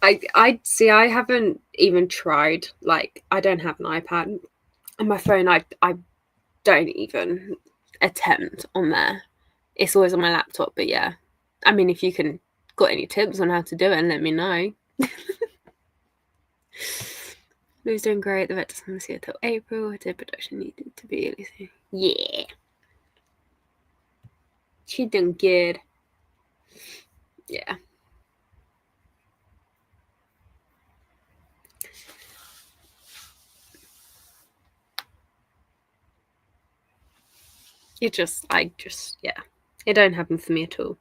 I see. I haven't even tried. Like, I don't have an iPad. On my phone, I don't even attempt on there. It's always on my laptop. But yeah, I mean, if you got any tips on how to do it, let me know. Lou's doing great. The vet doesn't want to see her till April. Her production needed to be anything. Yeah. She doing good. Yeah. Yeah. It don't happen for me at all.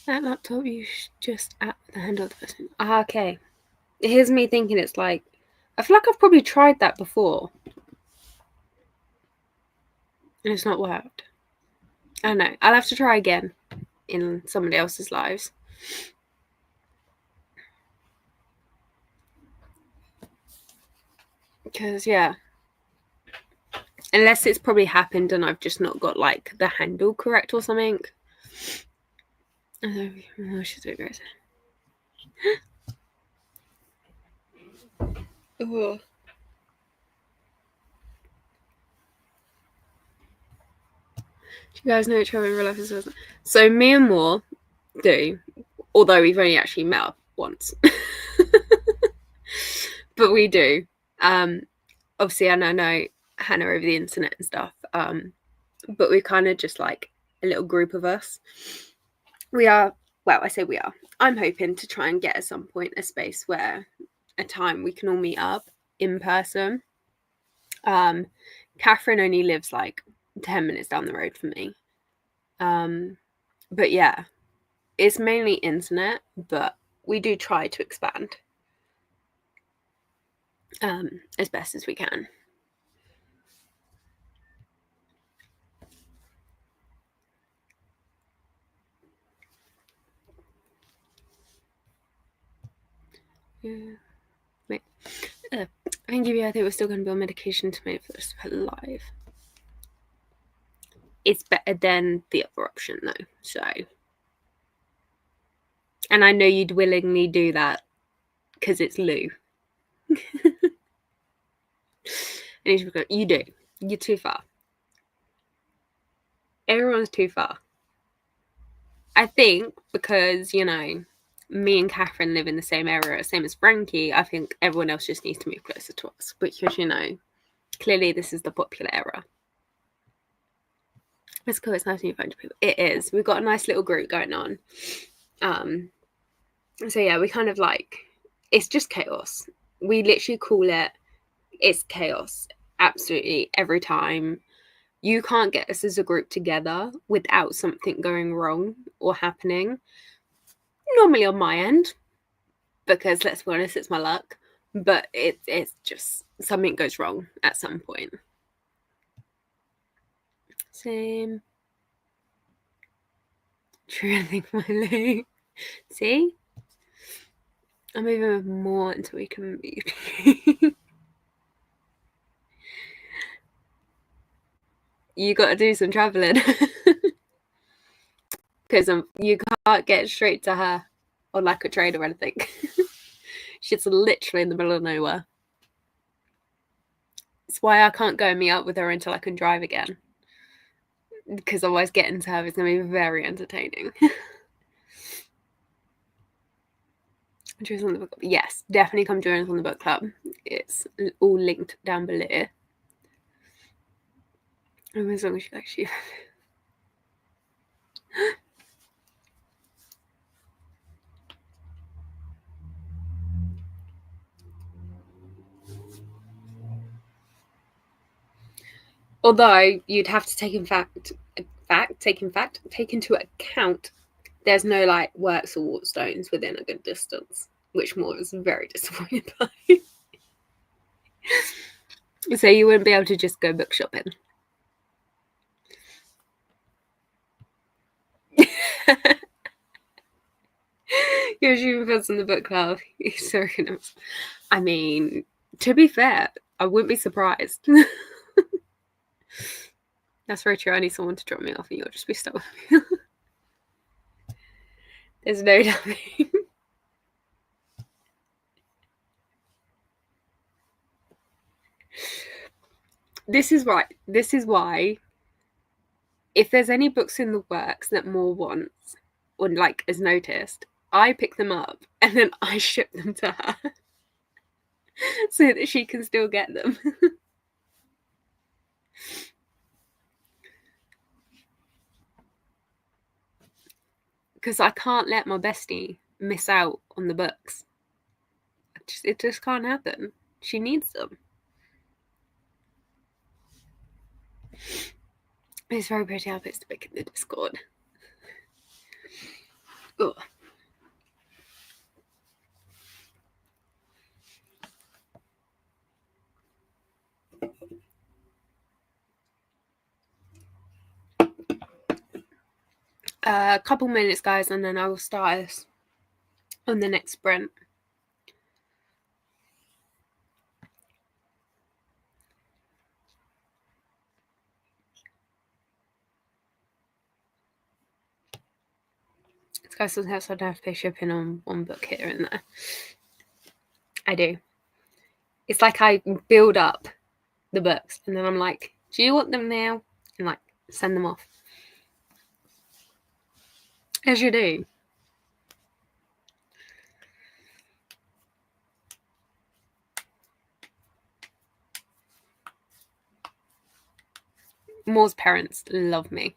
That laptop, you just at the handle of the person. Ah, okay. Here's me thinking it's like, I feel like I've probably tried that before. And it's not worked. I don't know. I'll have to try again in somebody else's lives. Because, yeah. Unless it's probably happened and I've just not got, like, the handle correct or something. Oh, she's so gross. Oh. Do you guys know each other in real life as well? So me and Moore do, although we've only actually met up once. But we do. Obviously, I know Hannah over the internet and stuff. But we're kind of just like a little group of us. We are, well, I say we are. I'm hoping to try and get at some point a space where a time we can all meet up in person. Catherine only lives like 10 minutes down the road from me. But yeah, it's mainly internet, but we do try to expand as best as we can. Yeah. Wait. I think if I think we're still going to be on medication to make for the rest of her life. It's better than the other option, though. So, and I know you'd willingly do that because it's Lou. And you do. You're too far. Everyone's too far. I think because, you know, me and Catherine live in the same area, same as Frankie, I think everyone else just needs to move closer to us. Because, you know, clearly this is the popular era. It's cool. It's nice to meet a bunch of people. It is. We've got a nice little group going on. So yeah, we kind of like, it's just chaos. We literally call it, it's chaos. Absolutely every time. You can't get us as a group together without something going wrong or happening. Normally on my end, because let's be honest, it's my luck. But it's just something goes wrong at some point. Same. True, I think my leg. See? I'm moving more until we can move. You got to do some traveling. Because you can't get straight to her on like a train or anything. She's literally in the middle of nowhere. It's why I can't go and meet up with her until I can drive again. Because otherwise getting to her is going to be very entertaining. Join us on the book club. Yes, definitely come join us on the book club. It's all linked down below. As long as you like you. Although you'd have to take into account there's no like works or Waterstones within a good distance, which Moore is very disappointed by. So you wouldn't be able to just go book shopping. You're assuming that's in the book club. I mean, to be fair, I wouldn't be surprised. That's very true. I need someone to drop me off and you'll just be stuck with me. There's no doubting. This is why if there's any books in the works that Moore wants or like is noticed, I pick them up and then I ship them to her so that she can still get them. Because I can't let my bestie miss out on the books. It just can't happen. She needs them. It's very pretty outfits to pick in the Discord. Ugh. A couple minutes, guys, and then I will start us on the next sprint. Guys, sometimes I don't have to pay shipping on one book here and there. I do. It's like I build up the books and then I'm like, do you want them now? And like send them off. As you do. Moore's parents love me.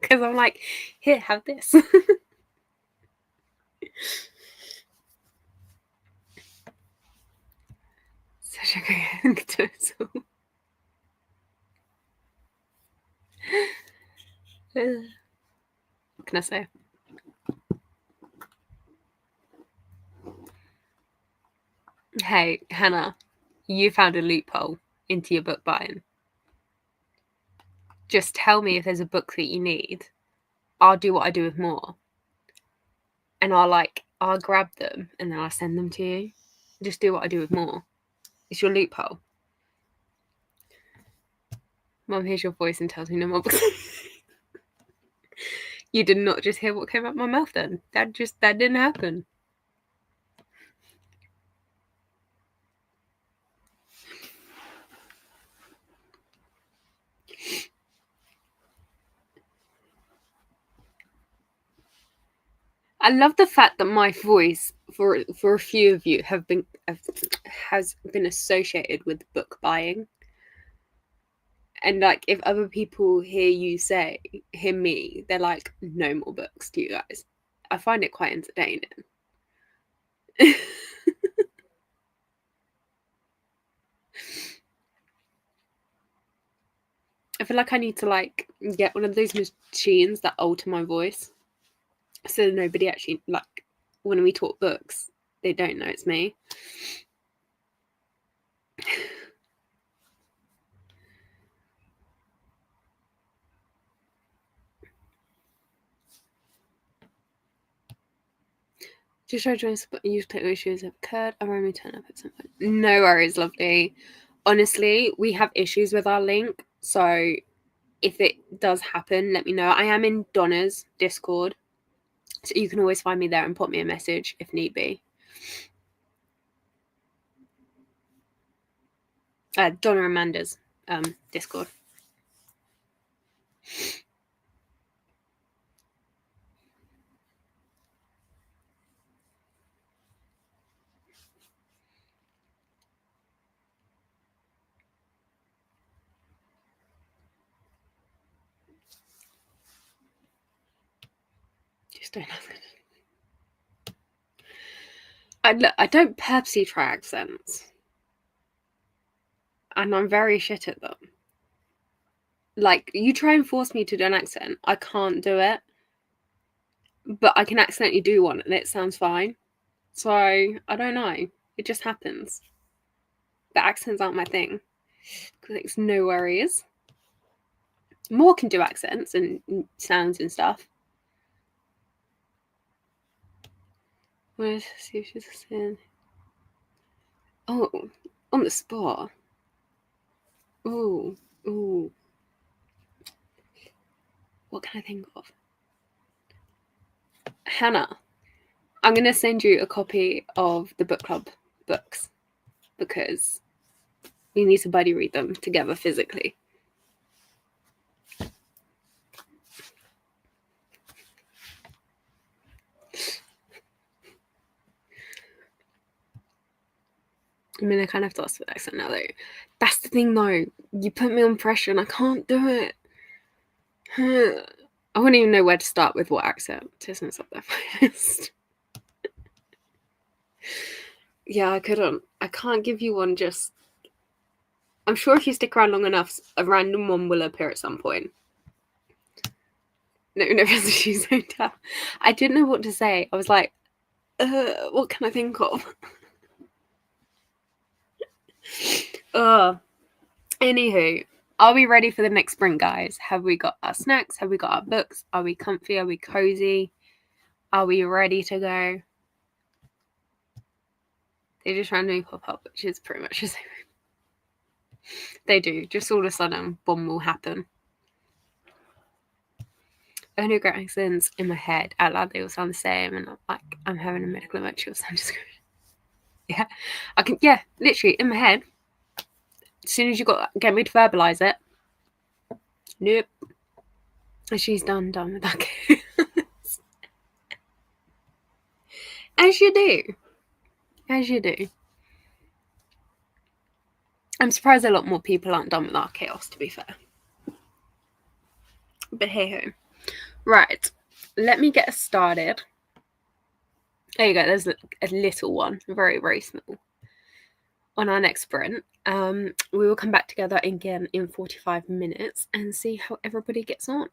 Because I'm like, here, have this. Such a good total. What can I say? Hey, Hannah, you found a loophole into your book buying. Just tell me if there's a book that you need. I'll do what I do with more. And I'll grab them and then I'll send them to you. Just do what I do with more. It's your loophole. Mum hears your voice and tells me no more books. You did not just hear what came out my mouth then. That didn't happen. I love the fact that my voice for a few of you has been associated with book buying. And like if other people hear me, they're like, no more books to you guys. I find it quite entertaining. I feel like I need to like get one of those machines that alter my voice. So nobody actually, like, when we talk books, they don't know it's me. Just try to join use technical issues have occurred. I will turn up at some point. No worries, lovely. Honestly, we have issues with our link, so if it does happen, let me know. I am in Donna's Discord, so you can always find me there and put me a message if need be. Donna Amanda's Discord. Just don't ask it. I don't purposely try accents. And I'm very shit at them. Like, you try and force me to do an accent, I can't do it. But I can accidentally do one and it sounds fine. So, I don't know. It just happens. The accents aren't my thing. Because it's no worries. More can do accents and sounds and stuff. Let's see if she's saying. Oh, on the spot. Ooh. What can I think of? Hannah, I'm going to send you a copy of the book club books because we need to buddy read them together physically. I mean, I kind of have to ask for the accent now, though. That's the thing, though. You put me on pressure and I can't do it. I wouldn't even know where to start with what accent to sense up there first. Yeah, I couldn't. I can't give you one just... I'm sure if you stick around long enough, a random one will appear at some point. No, she's so tough. I didn't know what to say. I was like, what can I think of? Anywho, are we ready for the next sprint, guys? Have we got our snacks? Have we got our books? Are we comfy? Are we cozy? Are we ready to go? They just randomly pop up, which is pretty much the same. They do. Just all of a sudden, boom will happen. Only regret accents in my head. Out loud, they all sound the same, and I'm having a medical emergency. So I'm just going, yeah, I can, yeah, literally in my head. As soon as you get me to verbalize it, nope. And she's done with that. As you do. As you do. I'm surprised a lot more people aren't done with our chaos, to be fair. But hey ho. Right. Let me get us started. There you go. There's a little one. Very, very small. On our next sprint. We will come back together again in 45 minutes and see how everybody gets on.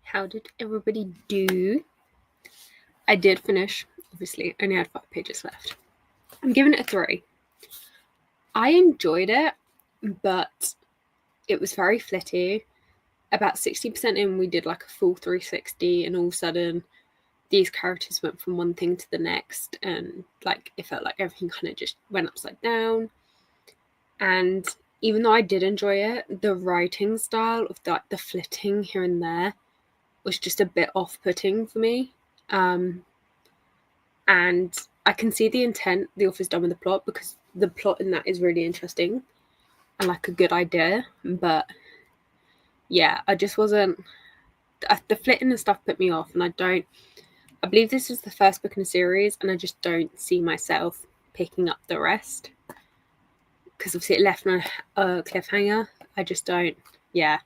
How did everybody do? I did finish, obviously, only had 5 pages left. I'm giving it a 3. I enjoyed it, but it was very flitty. About 60% in, we did like a full 360, and all of a sudden, these characters went from one thing to the next, and like it felt like everything kind of just went upside down. And even though I did enjoy it, the writing style of the flitting here and there was just a bit off-putting for me. And I can see the intent the author's done with the plot, because the plot in that is really interesting and like a good idea. But yeah, I just wasn't. The flitting and stuff put me off, and I believe this is the first book in a series, and I just don't see myself picking up the rest, because obviously it left on a cliffhanger. I just don't. Yeah,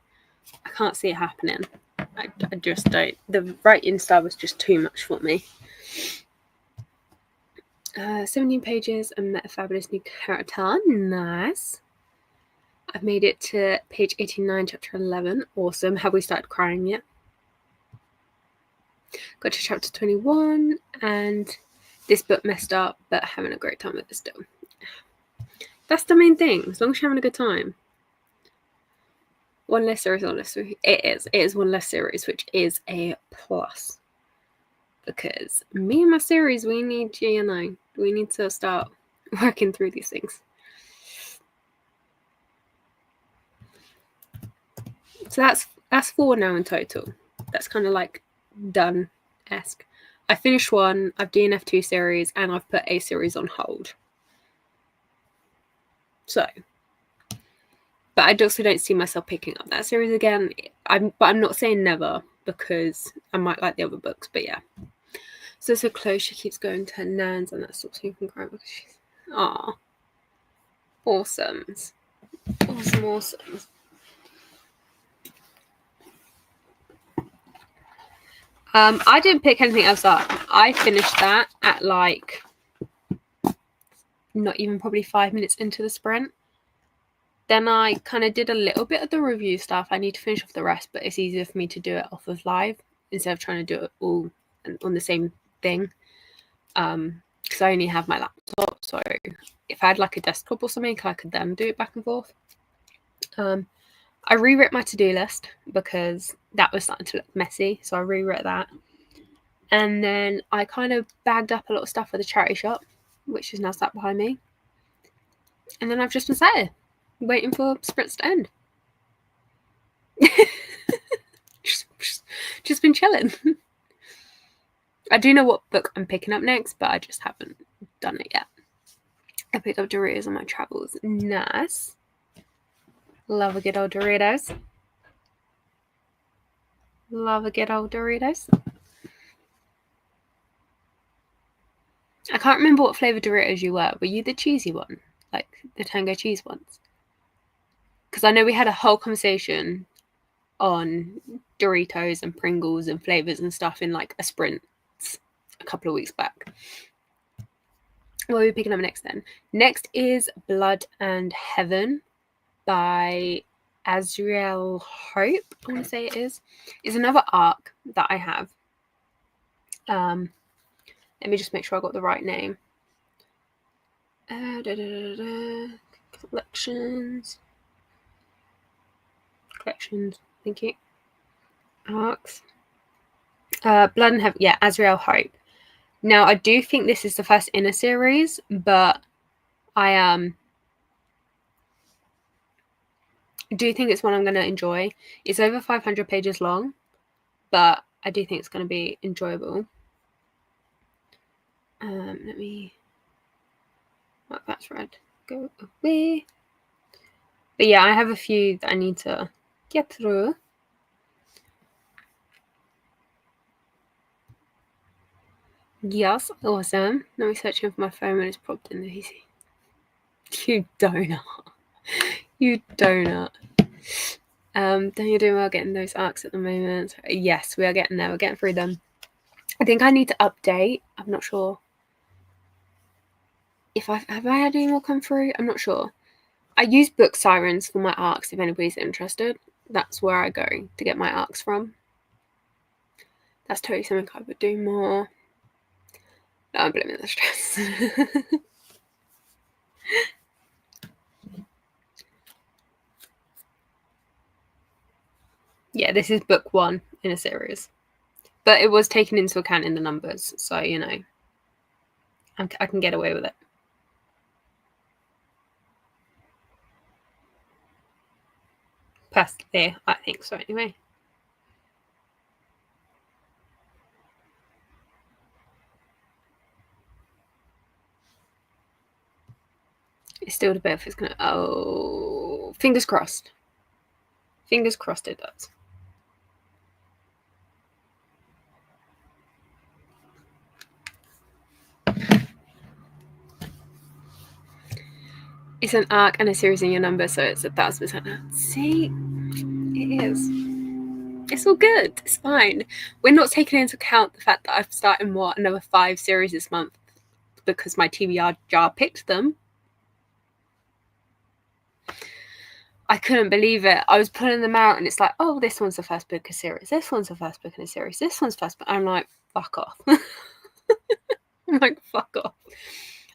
I can't see it happening. I just don't. The writing style was just too much for me. 17 pages and met a fabulous new character. Nice. I've made it to page 89, chapter 11. Awesome. Have we started crying yet? Got to chapter 21, and this book messed up, but having a great time with it still. That's the main thing. As long as you're having a good time. One less series on less series. It is one less series, which is a plus. Because me and my series, we need to start working through these things. So that's 4 now in total. That's kind of like done-esque. I finished 1, I've DNF'd 2 series, and I've put a series on hold. So, but I also don't see myself picking up that series again. I'm not saying never, because I might like the other books, but yeah. So close, she keeps going to her nan's, and that stops me from crying because she's... Aw. Awesome. I didn't pick anything else up. I finished that at like not even probably 5 minutes into the sprint. Then I kind of did a little bit of the review stuff. I need to finish off the rest, but it's easier for me to do it off of live instead of trying to do it all on the same thing. Because I only have my laptop, so if I had like a desktop or something, I could then do it back and forth. I rewrote my to-do list because that was starting to look messy, so I rewrote that. And then I kind of bagged up a lot of stuff for the charity shop, which is now sat behind me. And then I've just been sat here, waiting for sprints to end. just been chilling. I do know what book I'm picking up next, but I just haven't done it yet. I picked up Doritos on my travels. Nice. Love a good old Doritos. I can't remember what flavour Doritos you were. Were you the cheesy one? Like the Tango cheese ones? Because I know we had a whole conversation on Doritos and Pringles and flavours and stuff in like a sprint a couple of weeks back. What are we picking up next then? Next is Blood and Heaven by Azrael Hope, I want to say it is. It's another arc that I have. Let me just make sure I got the right name. Collections. Thank you. Arcs. Blood and Heaven. Yeah, Azrael Hope. Now, I do think this is the first in a series, but I do think it's one I'm going to enjoy. It's over 500 pages long, but I do think it's going to be enjoyable. Let me... Oh, that's red. Go away. But yeah, I have a few that I need to get through. Yes, awesome. Let me search for my phone when it's propped in the PC. You donut. You donut. Don't you do well getting those arcs at the moment? Yes, we are getting there. We're getting through them. I think I need to update. I'm not sure if have I had any more come through. I'm not sure. I use Book Sirens for my arcs if anybody's interested. That's where I go to get my arcs from. That's totally something I would do more. No, I'm blaming the stress. Yeah, this is book 1 in a series. But it was taken into account in the numbers, so, you know, I can get away with it. Personally, I think so anyway. It's still the bit if it's gonna. Oh, fingers crossed. Fingers crossed it does. It's an arc and a series in your number, so it's 1,000%. See, it is. It's all good. It's fine. We're not taking into account the fact that I've started another 5 series this month because my TBR jar picked them. I couldn't believe it. I was pulling them out and it's like, oh, this one's the first book of a series. This one's the first book in a series. This one's first book. I'm like, fuck off. I'm like, fuck off.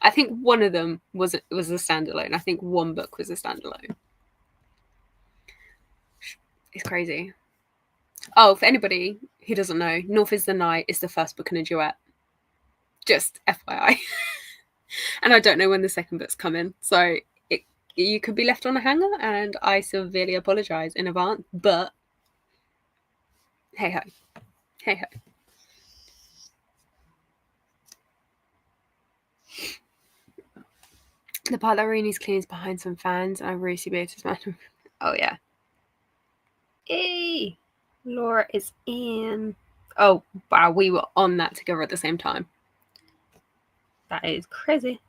I think one of them was a standalone. I think one book was a standalone. It's crazy. Oh, for anybody who doesn't know, North is the Night is the first book in a duet. Just FYI. And I don't know when the second book's coming. So you could be left on a hanger, and I severely apologise in advance. But hey ho. Hey ho. The part that really needs clean is behind some fans. I really see Beatrice man. Oh yeah. Hey, Laura is in. Oh wow, we were on that together at the same time. That is crazy.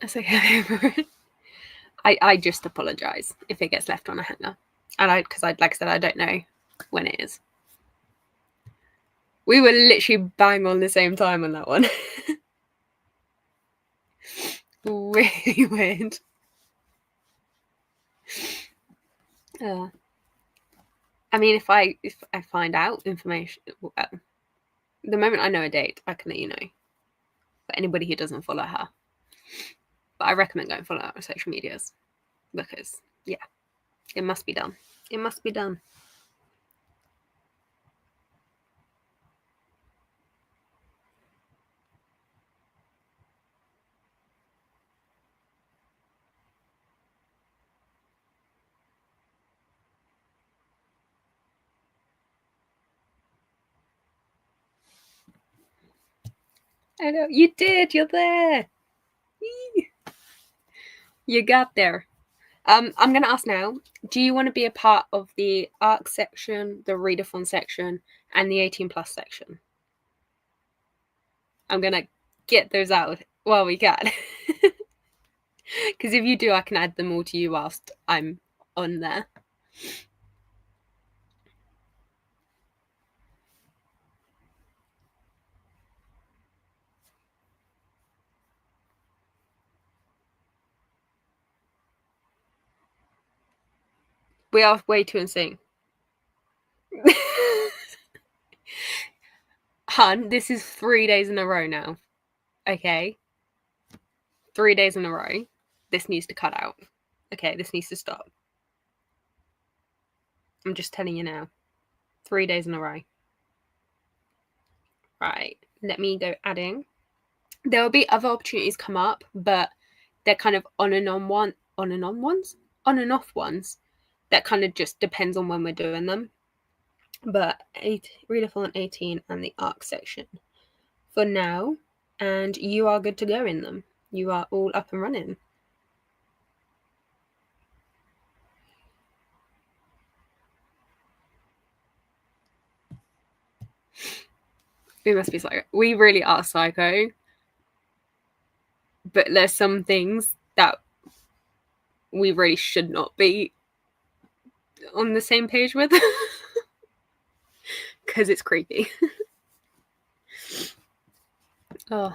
That's okay. I just apologise if it gets left on a hanger, and because like I said, I don't know when it is. We were literally bang on the same time on that one. Really weird. I mean, if I find out information, the moment I know a date, I can let you know. For anybody who doesn't follow her, but I recommend going follow her on social medias because yeah, it must be done. It must be done. I know you did. You're there. You got there. I'm going to ask now. Do you want to be a part of the ARC section, the readathon section, and the 18+ section? I'm going to get those out while we can. Because if you do, I can add them all to you whilst I'm on there. We are way too in sync. Hun, this is 3 days in a row now. Okay? 3 days in a row. This needs to cut out. Okay, this needs to stop. I'm just telling you now. 3 days in a row. Right. Let me go adding. There will be other opportunities come up, but they're kind of on and off ones. That kind of just depends on when we're doing them. But readathon 18 and the ARC section for now, and you are good to go in them. You are all up and running. We must be psycho. We really are psycho. But there's some things that we really should not be on the same page with. Because it's creepy. Oh.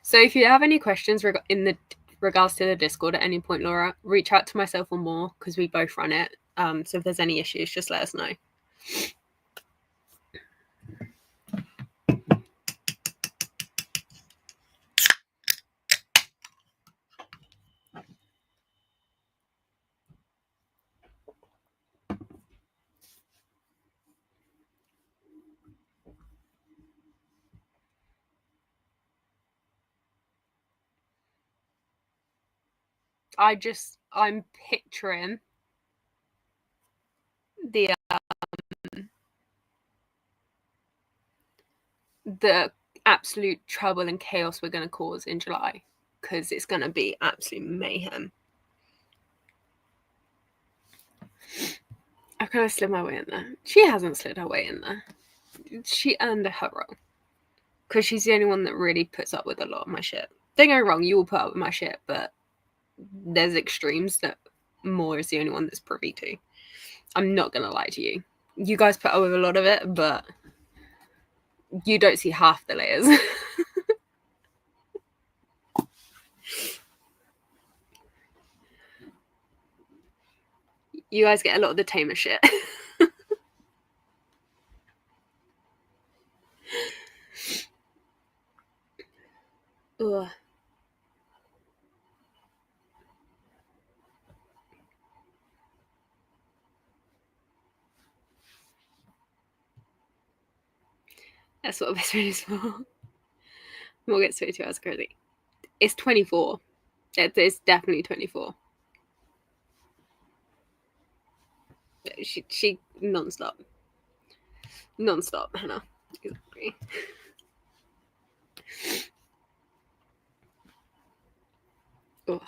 So if you have any questions in the regards to the Discord at any point, Laura, reach out to myself or more, because we both run it. So if there's any issues, just let us know. I'm picturing the absolute trouble and chaos we're going to cause in July, because it's going to be absolute mayhem. I kind of slid my way in there. She hasn't slid her way in there. She earned her role, because she's the only one that really puts up with a lot of my shit. Don't get me wrong, you will put up with my shit, but there's extremes that Moore is the only one that's privy to. I'm not going to lie to you. You guys put up with a lot of it, but you don't see half the layers. You guys get a lot of the tamer shit. Ugh. That's what best friend is for. We'll get 22 hours crazy. It's 24. It's definitely 24. She non-stop, Hannah. Exactly. Ugh.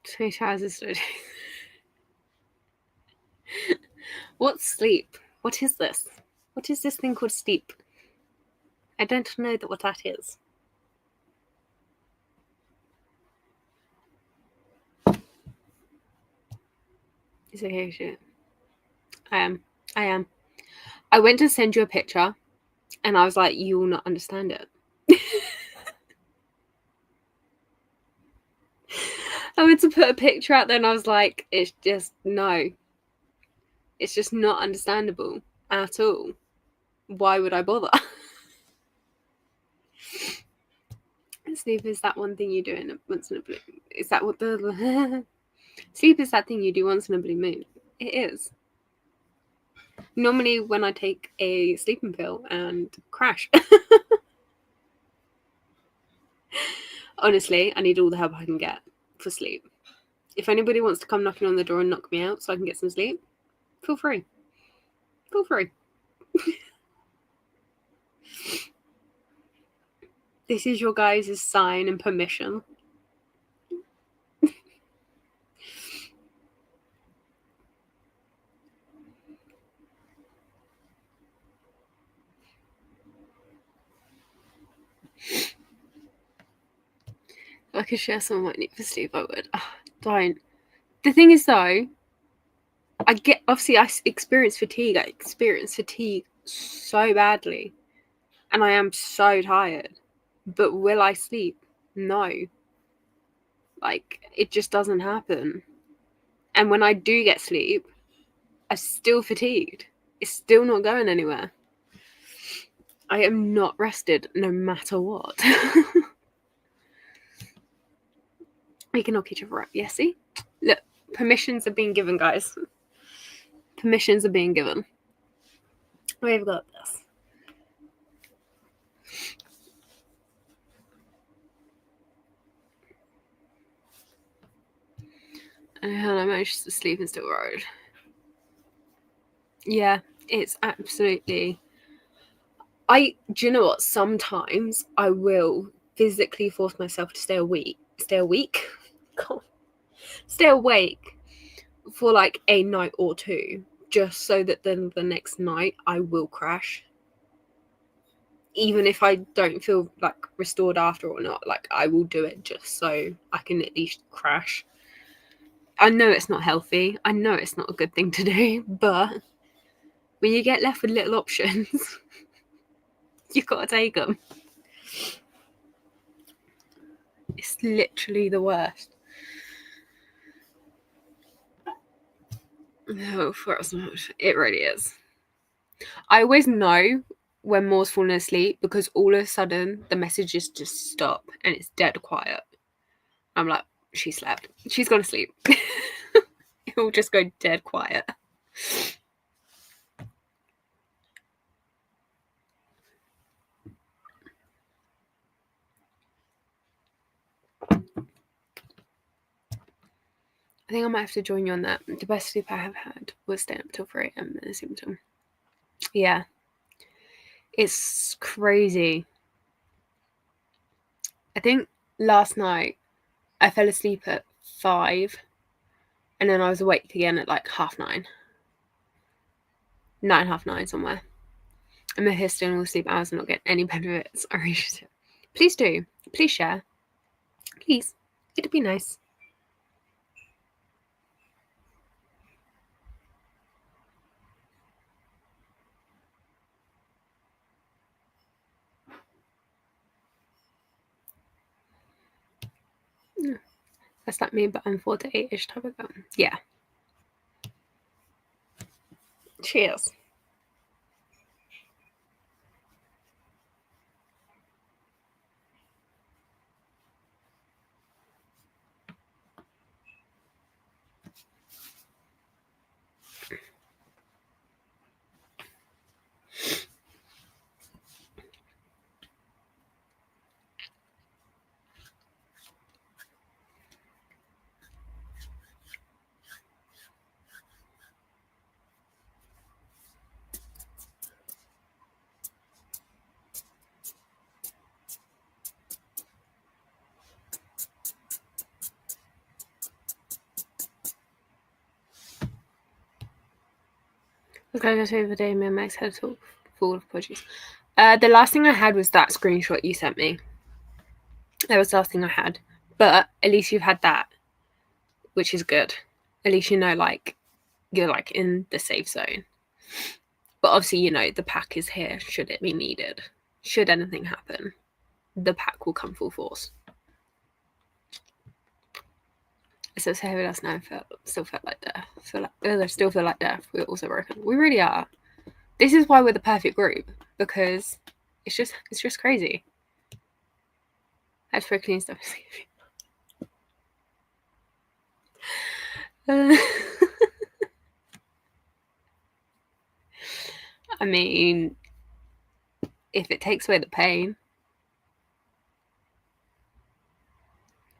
Three hours is so. What's sleep? What is this? What is this thing called sleep? I don't know what that is. It's okay, shit. I am. I went to send you a picture, and I was like, you will not understand it. I went to put a picture out there, and I was like, it's just no. It's just not understandable at all. Why would I bother? Sleep is that one thing you do once in a blue. Is that what the sleep is that thing you do once in a blue moon? It is. Normally, when I take a sleeping pill and crash. Honestly, I need all the help I can get for sleep. If anybody wants to come knocking on the door and knock me out so I can get some sleep, feel free. Feel free. This is your guys' sign and permission. If I could share some of my need for sleep, I would. Oh, don't. The thing is, though, I experience fatigue. I experience fatigue so badly. And I am so tired. But will I sleep? No. Like, it just doesn't happen. And when I do get sleep, I'm still fatigued. It's still not going anywhere. I am not rested no matter what. We can knock each other up. Yeah, see? Look, permissions are being given, guys. Permissions are being given. We've got this. And I managed to sleep and still rode. Yeah, it's absolutely. Do you know what? Sometimes I will physically force myself to stay awake for like a night or two, just so that then the next night I will crash. even if I don't feel like restored after or not, like I will do it just so I can at least crash. I know it's not healthy. I know it's not a good thing to do, but when you get left with little options, you've got to take them. It's literally the worst. No, for us, it really is. I always know when Moore's fallen asleep because all of a sudden the messages just stop and it's dead quiet. I'm like, she slept. She's gone to sleep. It will just go dead quiet. I think I might have to join you on that. The best sleep I have had was staying up till 3 a.m. in a symptom. Yeah. It's crazy. I think last night I fell asleep at 5 and then I was awake again at like 9:30. 9:30 somewhere. I'm here still all the sleep hours and not getting any benefits. I really should. Please do. Please share. Please. It'd be nice. Yeah. That's like me, but I'm 4 to 8-ish type of girl. Yeah. Cheers. Okay, let's over the day. My Max had a full of produce. The last thing I had was that screenshot you sent me. That was the last thing I had. But at least you've had that, which is good. At least you know, like, you're like in the safe zone. But obviously, you know, the pack is here should it be needed. Should anything happen, the pack will come full force. So heavy last night. Still felt like death. Still feel like death. We're also broken. We really are. This is why we're the perfect group, because it's just crazy. That's for clean stuff. I mean, if it takes away the pain,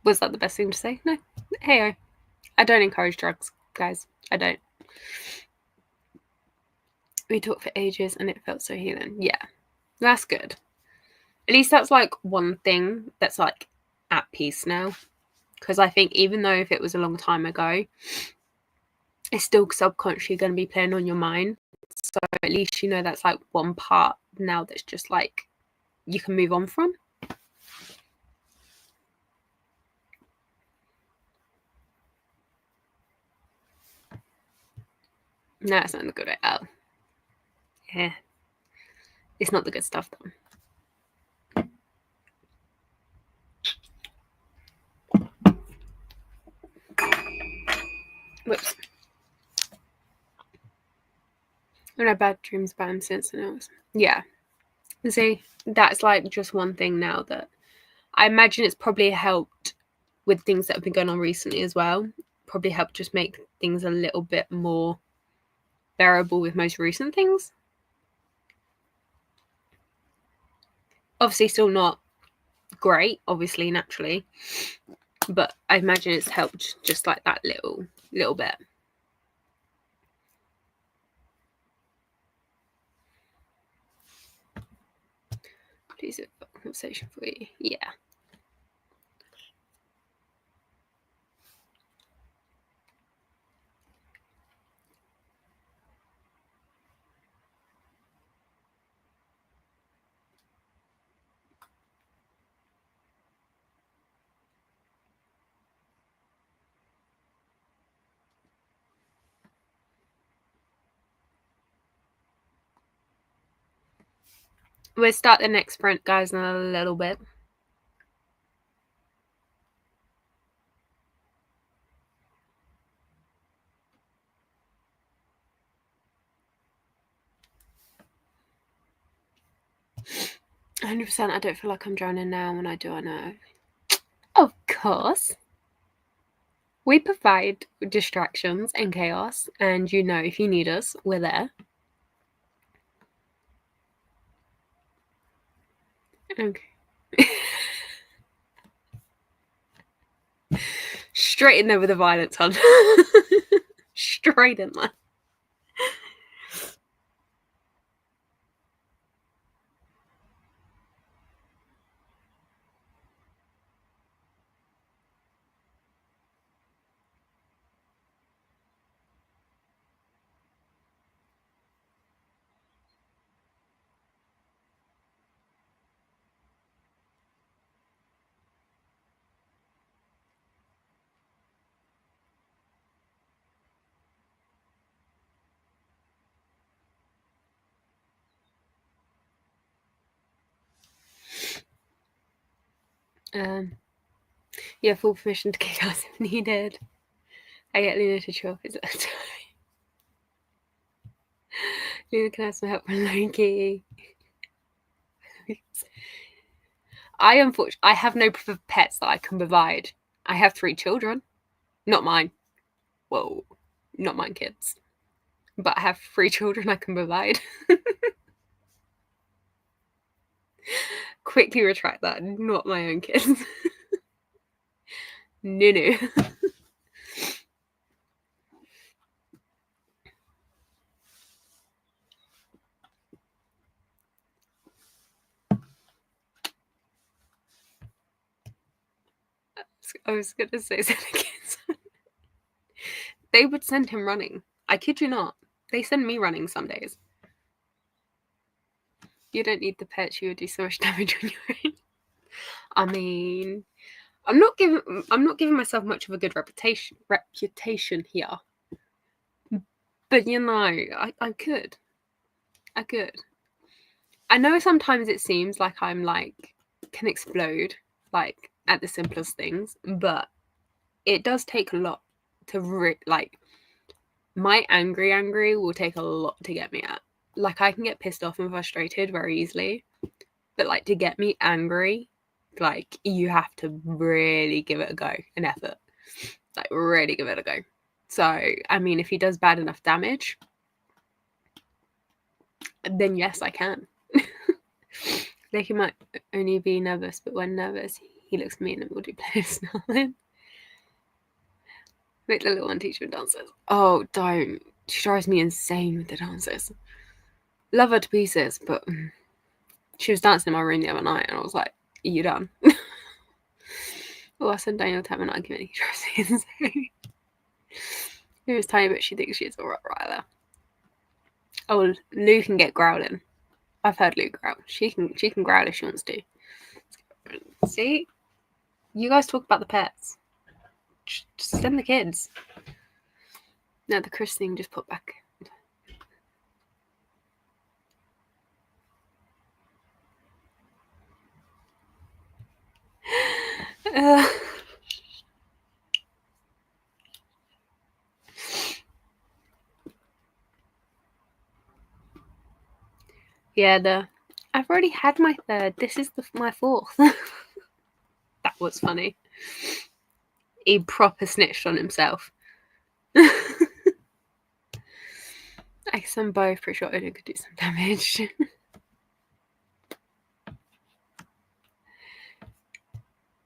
was that the best thing to say? No. Hey, I don't encourage drugs, guys. I don't. We talked for ages and it felt so healing. Yeah, that's good. At least that's like one thing that's like at peace now. Because I think even though if it was a long time ago, it's still subconsciously going to be playing on your mind. So at least you know that's like one part now that's just like you can move on from. No, it's not the good way. Oh. Yeah. It's not the good stuff though. Whoops. I've had bad dreams about him since and it was. Yeah. See, that's like just one thing now that I imagine it's probably helped with things that have been going on recently as well. Probably helped just make things a little bit more bearable with most recent things. Obviously, still not great, obviously, naturally. But I imagine it's helped just like that little bit. Please have a conversation for you. Yeah. We'll start the next sprint, guys, in a little bit. %. I don't feel like I'm drowning now. When I do, I know. Of course. We provide distractions and chaos, and you know, if you need us, we're there. Okay. Straight in there with the violence, hon. Straight in there. Yeah, full permission to kick ass if needed. I get Luna to chill if it's Luna can have some help from Loki. I have no pets that I can provide. I have 3 children. Not mine. Whoa. Not mine kids. But I have 3 children I can provide. Quickly retract that. Not my own kids. No. I was going to say something. They would send him running. I kid you not. They send me running some days. You don't need the pets. You would do so much damage on your own. I mean, I'm not giving myself much of a good reputation here. But you know, I could. I know sometimes it seems like I'm like can explode like at the simplest things, but it does take a lot to like my angry will take a lot to get me at. Like I can get pissed off and frustrated very easily, but like to get me angry, like you have to really give it a go, an effort. Like really give it a go. So I mean, if he does bad enough damage, then yes, I can. Like he might only be nervous, but when nervous, he looks at me and will do player snarling. Make the little one teach him dances. Oh, don't. She drives me insane with the dances. Love her to pieces, but she was dancing in my room the other night and I was like, are you done? I sent Daniel to have an argument. He drives me insane. It was tiny, but she thinks she's a Rottweiler. Oh, Lou can get growling. I've heard Lou growl. She can growl if she wants to. See? You guys talk about the pets. Just send the kids. No, the Chris thing just put back. Yeah, I've already had my 3rd. This is my 4th. That was funny. He proper snitched on himself. I guess I'm both pretty sure Odin could do some damage.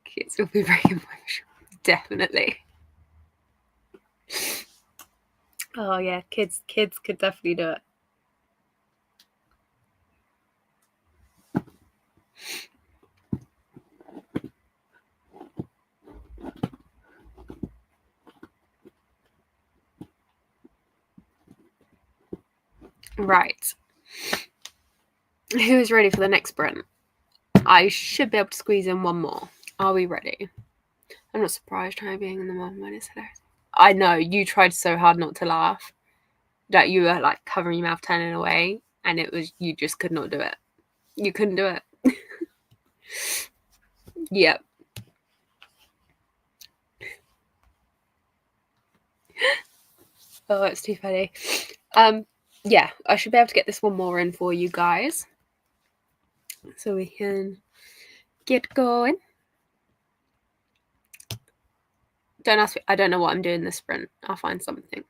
Kids will be breaking emotional. Definitely. Oh yeah, kids could definitely do it. Right. Who is ready for the next sprint? I should be able to squeeze in one more. Are we ready? I'm not surprised trying being in the moment when it's hilarious. I know, you tried so hard not to laugh. That you were like covering your mouth, turning away, and it was you just could not do it. You couldn't do it. Yep. Oh, it's too funny. Yeah, I should be able to get this one more in for you guys, so we can get going. Don't ask me. I don't know what I'm doing this sprint. I'll find something.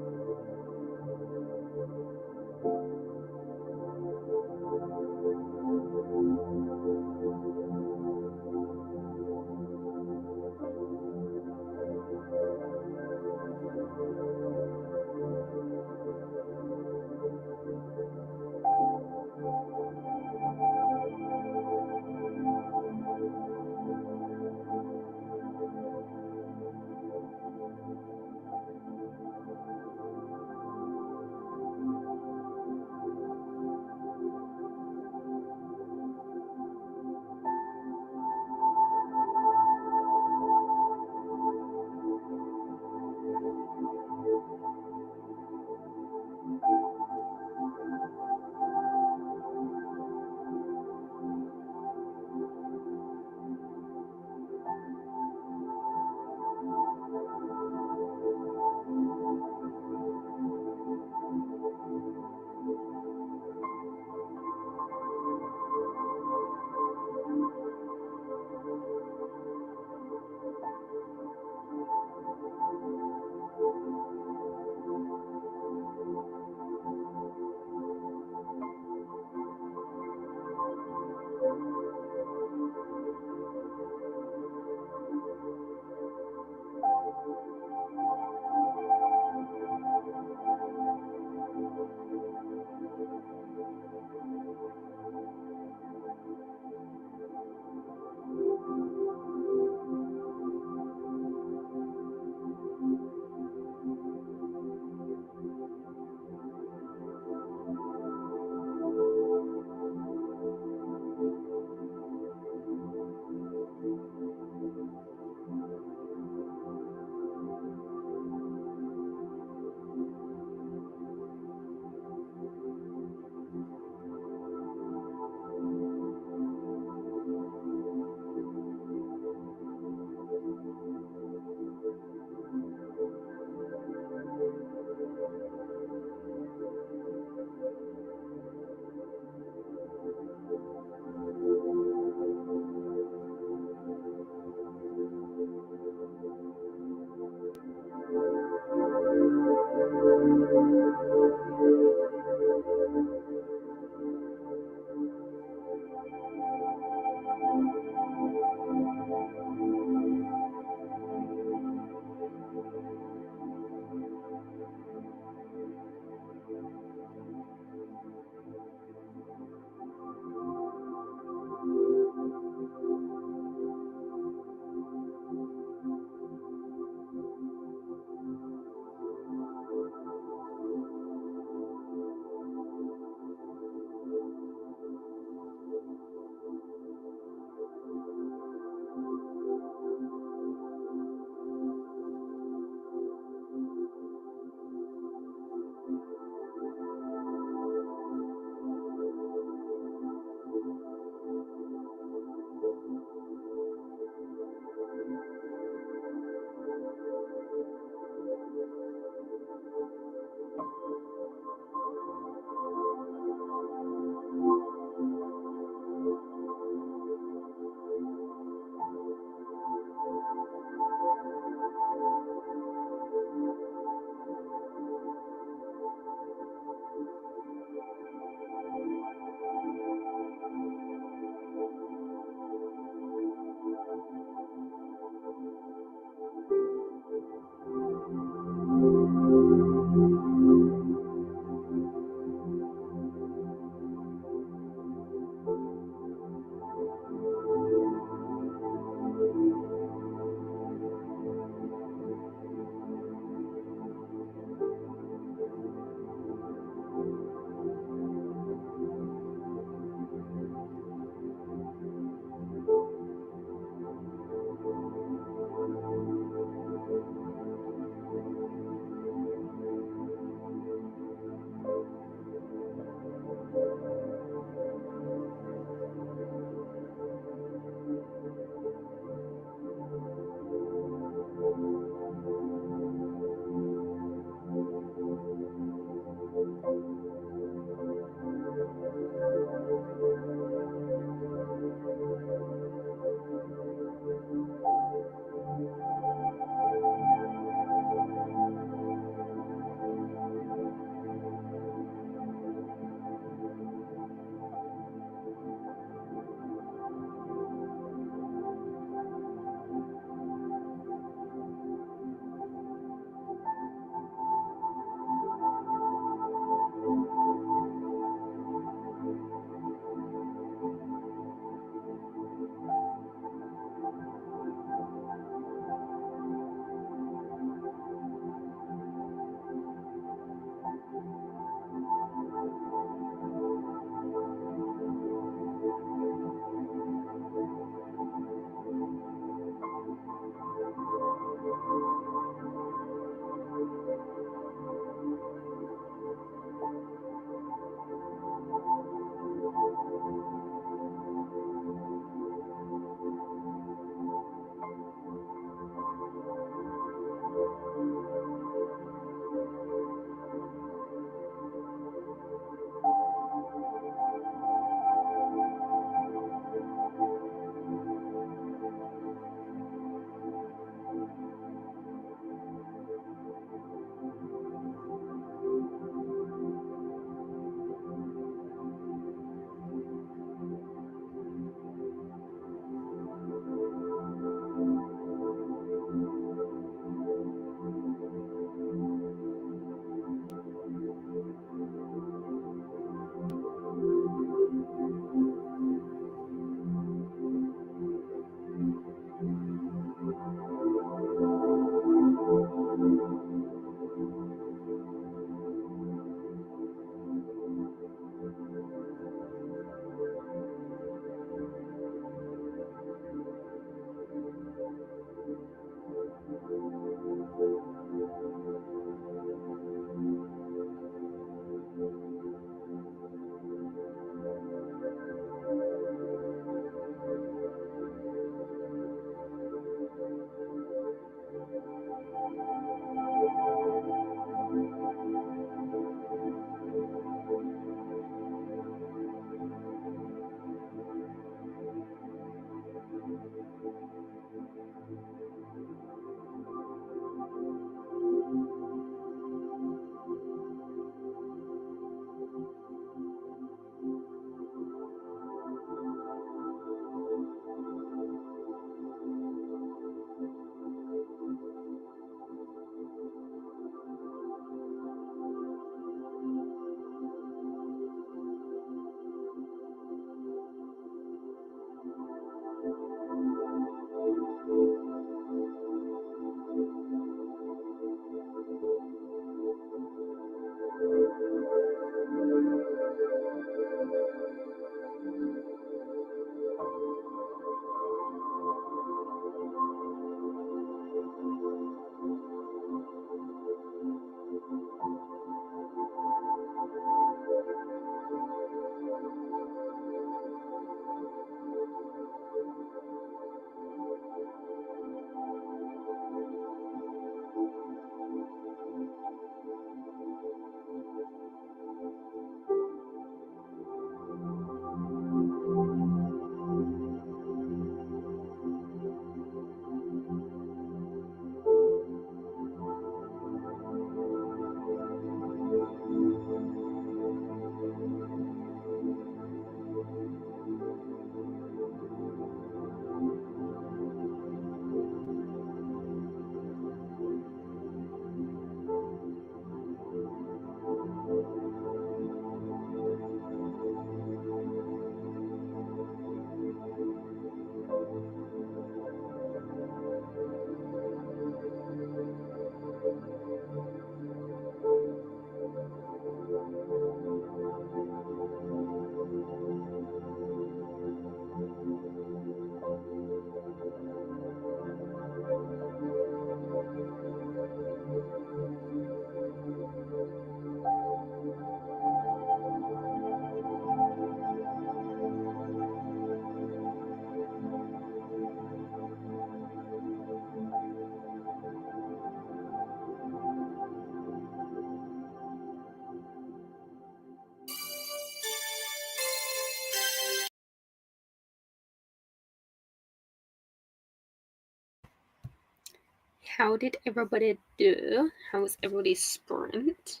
How did everybody do? How was everybody's sprint?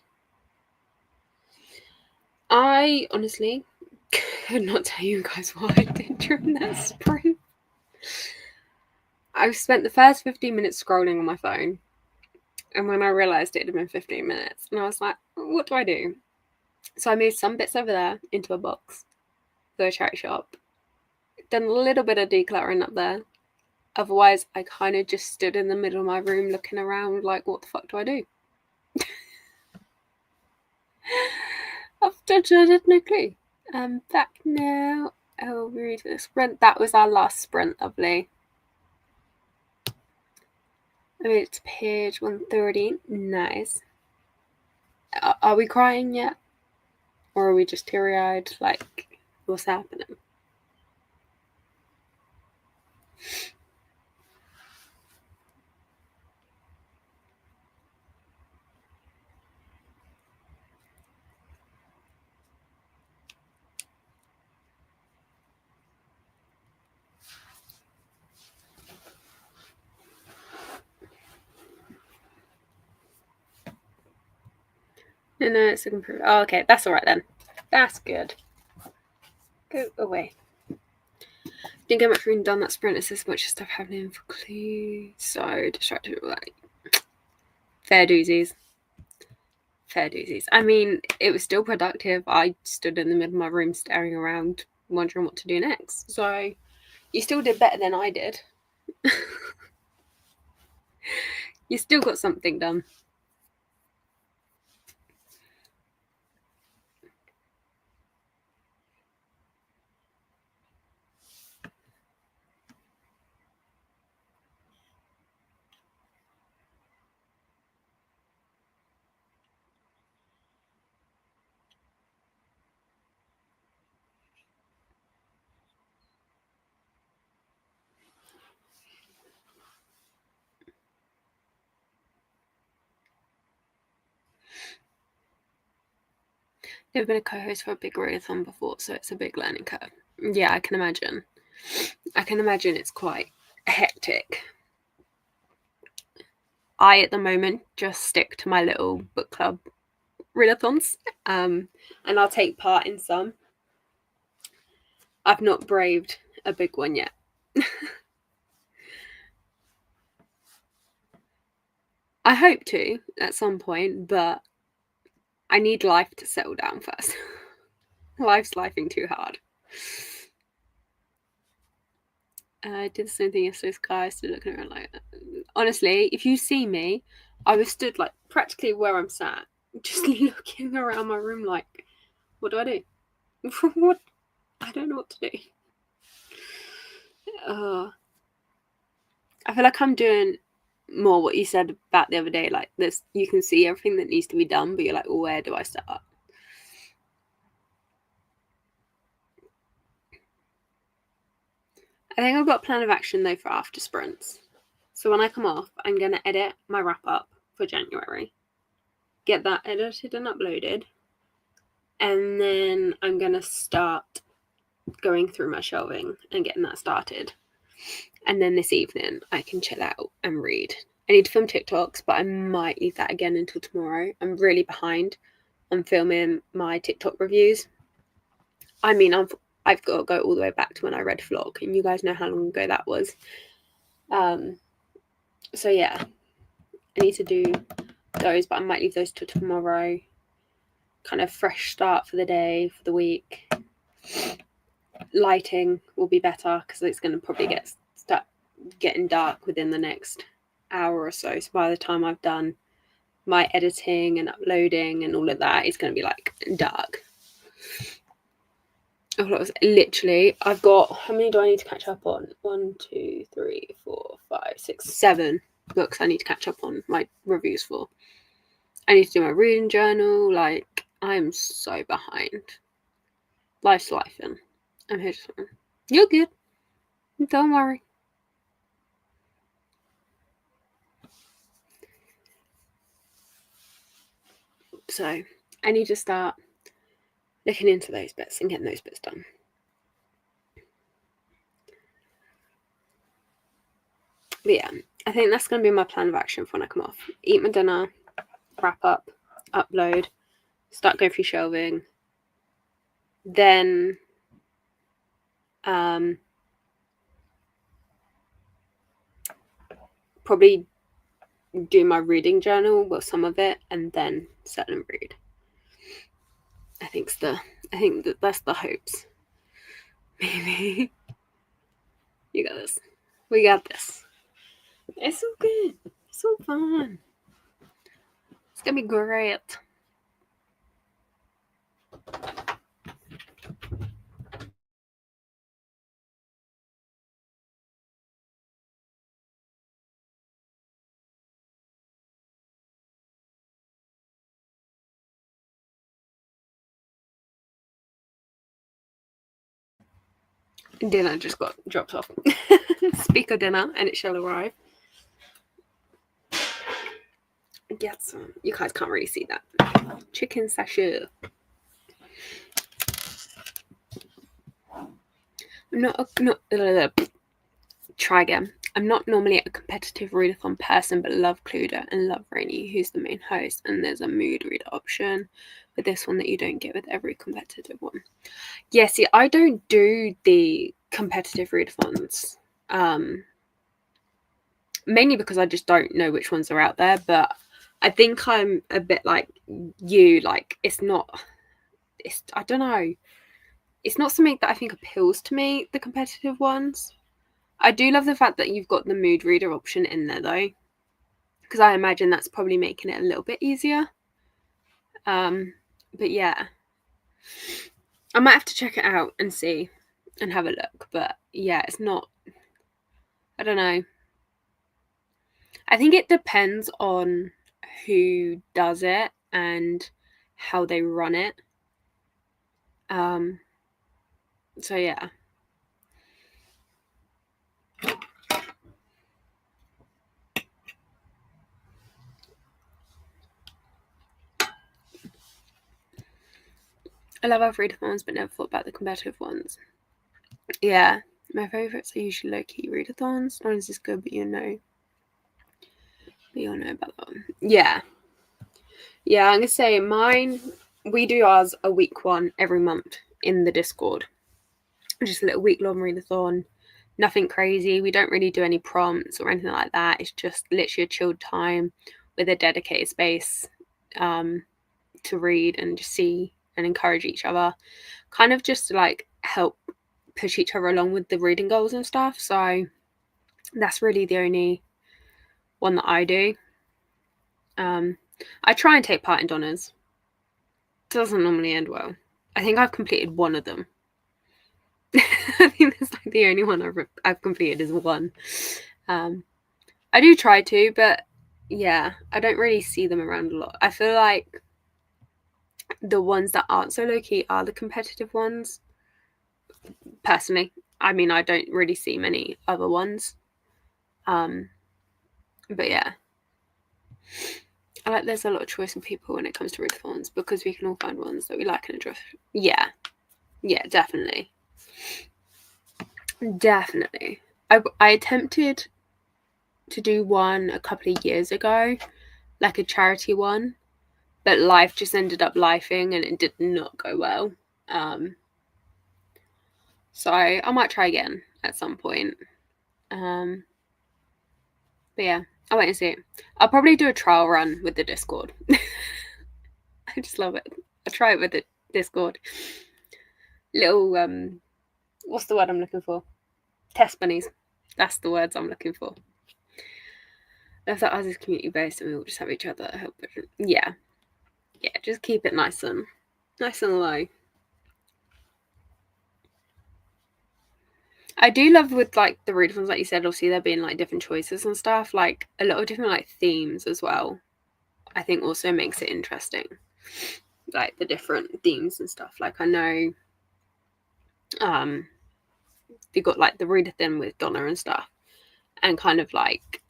I honestly could not tell you guys what I did during that sprint. I spent the first 15 minutes scrolling on my phone, and when I realised it had been 15 minutes, and I was like, what do I do? So I moved some bits over there into a box for a charity shop, done a little bit of decluttering up there. Otherwise, I kind of just stood in the middle of my room looking around like, what the fuck do I do? I've no clue. I'm back now. I will read the sprint. That was our last sprint, lovely. I made it to page 130. Nice. Are we crying yet? Or are we just teary-eyed? Like, what's happening? No, it's looking pretty. Oh, okay, that's all right then. That's good. Go away. Didn't get much reading done that sprint. It's this much stuff happening for clues. So distracted. Like, fair doozies. I mean, it was still productive. I stood in the middle of my room staring around, wondering what to do next. So you still did better than I did. You still got something done. Never been a co-host for a big readathon before, so it's a big learning curve. Yeah, I can imagine. It's quite hectic. I, at the moment, just stick to my little book club readathons, and I'll take part in some. I've not braved a big one yet. I hope to at some point, but I need life to settle down first. Life's lifing too hard. I did the same thing yesterday, Sky. I stood looking around like that. Honestly, if you see me, I was stood like practically where I'm sat, just looking around my room like, what do I do? What? I don't know what to do. I feel like I'm doing more what you said about the other day. Like this, you can see everything that needs to be done, but you're like, well, where do I start? I think I've got a plan of action though for after sprints. So when I come off, I'm going to edit my wrap up for January, get that edited and uploaded, and then I'm going to start going through my shelving and getting that started. And then this evening, I can chill out and read. I need to film TikToks, but I might leave that again until tomorrow. I'm really behind on filming my TikTok reviews. I mean, I've got to go all the way back to when I read Vlog, and you guys know how long ago that was. So yeah, I need to do those, but I might leave those till tomorrow. Kind of fresh start for the day, for the week. Lighting will be better because it's going to probably start getting dark within the next hour or so. So by the time I've done my editing and uploading and all of that, it's going to be like dark. Oh, that was literally, I've got, how many do I need to catch up on? 1, 2, 3, 4, 5, 6, 7 books I need to catch up on my reviews for. I need to do my reading journal. Like, I'm so behind. Life's lifing. I'm here to, you're good. Don't worry. So I need to start looking into those bits and getting those bits done. But yeah, I think that's going to be my plan of action for when I come off. Eat my dinner, wrap up, upload, start going through shelving, then probably do my reading journal, well, some of it, and then sit and read. I think that's the hopes. Maybe. You got this. We got this. It's so good. It's so fun. It's gonna be great. Dinner just got dropped off. Speaker dinner, and it shall arrive. Get some. You guys can't really see that. Chicken sachet. Try again. I'm not normally a competitive readathon person, but love Cluedo and love Rainy, who's the main host, and there's a mood reader option with this one that you don't get with every competitive one. Yeah, see, I don't do the competitive readathons. Mainly because I just don't know which ones are out there, but I think I'm a bit like you, like I don't know. It's not something that I think appeals to me, the competitive ones. I do love the fact that you've got the mood reader option in there though, because I imagine that's probably making it a little bit easier. But yeah, I might have to check it out and see and have a look. But yeah, it's not, I don't know. I think it depends on who does it and how they run it. So yeah. I love our readathons, but never thought about the competitive ones. Yeah, my favourites are usually low-key readathons. Not as this good, but you'll know about that one. Yeah, I'm gonna say mine. We do ours a week one every month in the Discord. Just a little week-long readathon. Nothing crazy. We don't really do any prompts or anything like that. It's just literally a chilled time with a dedicated space to read and just see and encourage each other. Kind of just to like help push each other along with the reading goals and stuff. So that's really the only one that I do. I try and take part in Donna's. It doesn't normally end well. I think I've completed one of them. I think that's like the only one I've completed is one. I do try to, but yeah, I don't really see them around a lot. I feel like the ones that aren't so low-key are the competitive ones. Personally, I mean, I don't really see many other ones. But yeah, I like there's a lot of choice in people when it comes to readathons because we can all find ones that we like and enjoy. Yeah, definitely. I attempted to do one a couple of years ago, like a charity one, but life just ended up lifing and it did not go well. So I might try again at some point. But yeah, I'll wait and see. I'll probably do a trial run with the Discord. I just love it. I'll try it with the Discord. Little what's the word I'm looking for? Test bunnies. That's the words I'm looking for. If that ours is community based and we all just have each other help. Yeah, just keep it nice and low. I do love with like the readathons, like you said, obviously there being like different choices and stuff, like a lot of different like themes as well. I think also makes it interesting, like the different themes and stuff. Like I know, they got like the readathon with Donna and stuff, and kind of like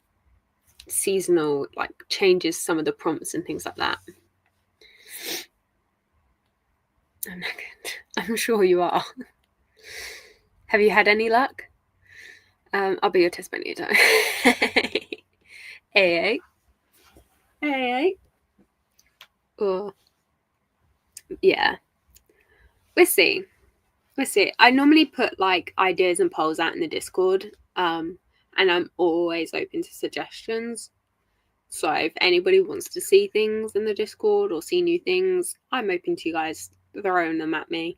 seasonal like changes some of the prompts and things like that. I'm not good. I'm sure you are. Have you had any luck? I'll be your test bunny time. Hey. Oh, yeah. We'll see. I normally put like ideas and polls out in the Discord, and I'm always open to suggestions. So if anybody wants to see things in the Discord or see new things, I'm open to you guys throwing them at me,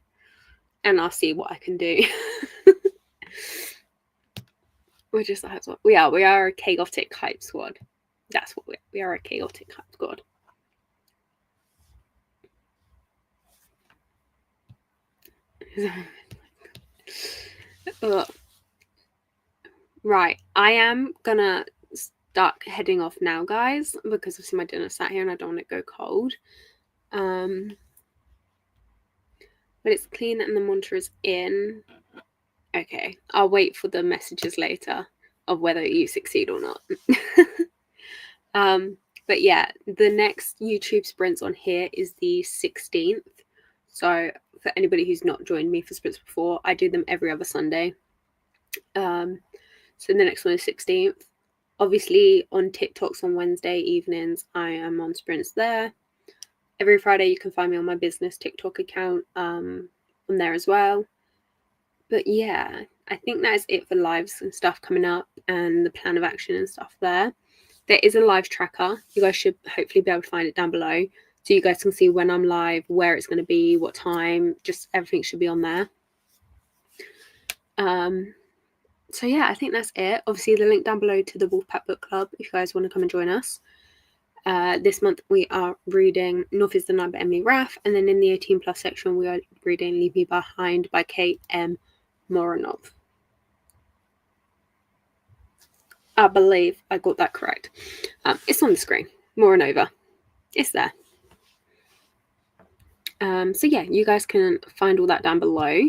and I'll see what I can do. We're just that's what we are. We are a chaotic hype squad. That's what we are. A chaotic hype squad. Right, I am gonna start heading off now, guys, because obviously my dinner's sat here and I don't want it to go cold. But it's clean and the monitor is in. Okay, I'll wait for the messages later of whether you succeed or not. But yeah, the next YouTube sprints on here is the 16th. So for anybody who's not joined me for sprints before, I do them every other Sunday. So the next one is 16th. Obviously on TikToks on Wednesday evenings, I am on sprints there. Every Friday you can find me on my business TikTok account on there as well. But yeah, I think that is it for lives and stuff coming up and the plan of action and stuff there. There is a live tracker. You guys should hopefully be able to find it down below. So you guys can see when I'm live, where it's going to be, what time, just everything should be on there. So yeah, I think that's it. Obviously the link down below to the Wolfpack Book Club if you guys want to come and join us. This month we are reading North is the Night by Emily Raff, and then in the 18 plus section we are reading Leave Me Behind by Kate M. Moronov. I believe I got that correct. It's on the screen. Moronova. It's there. So yeah, you guys can find all that down below.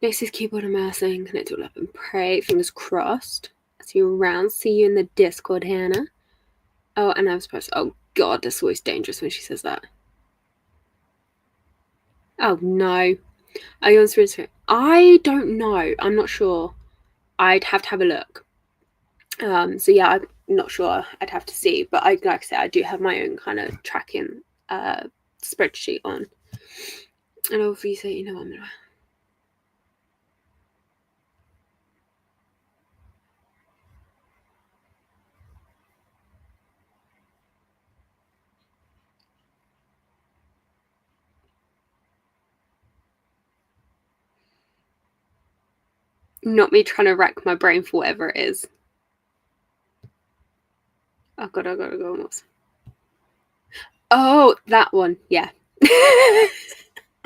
Next is keyboard and mousing. Connect it all up and pray. Fingers crossed. See you around. See you in the Discord, Hannah. Oh, and I was supposed to. Oh god, that's always dangerous when she says that. Oh no. Are you on Spirit? I don't know. I'm not sure. I'd have to have a look. So yeah, I'm not sure. I'd have to see. But like I said, I do have my own kind of tracking spreadsheet on. And obviously, you know, I'm gonna. Not me trying to rack my brain for whatever it is. Oh god, I gotta go on. Oh, that one. Yeah.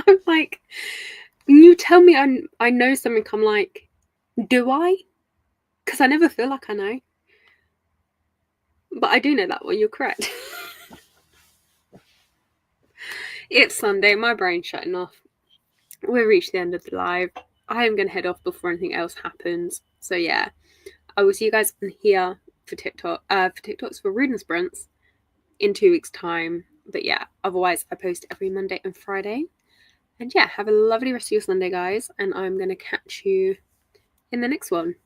I'm like, you tell me I know something. I'm like, do I? Because I never feel like I know. But I do know that one. You're correct. It's Sunday. My brain's shutting off. We've reached the end of the live. I am going to head off before anything else happens. So yeah, I will see you guys here for TikTok. For TikToks for reading sprints in 2 weeks' time. But yeah, otherwise I post every Monday and Friday. And yeah, have a lovely rest of your Sunday, guys. And I'm going to catch you in the next one.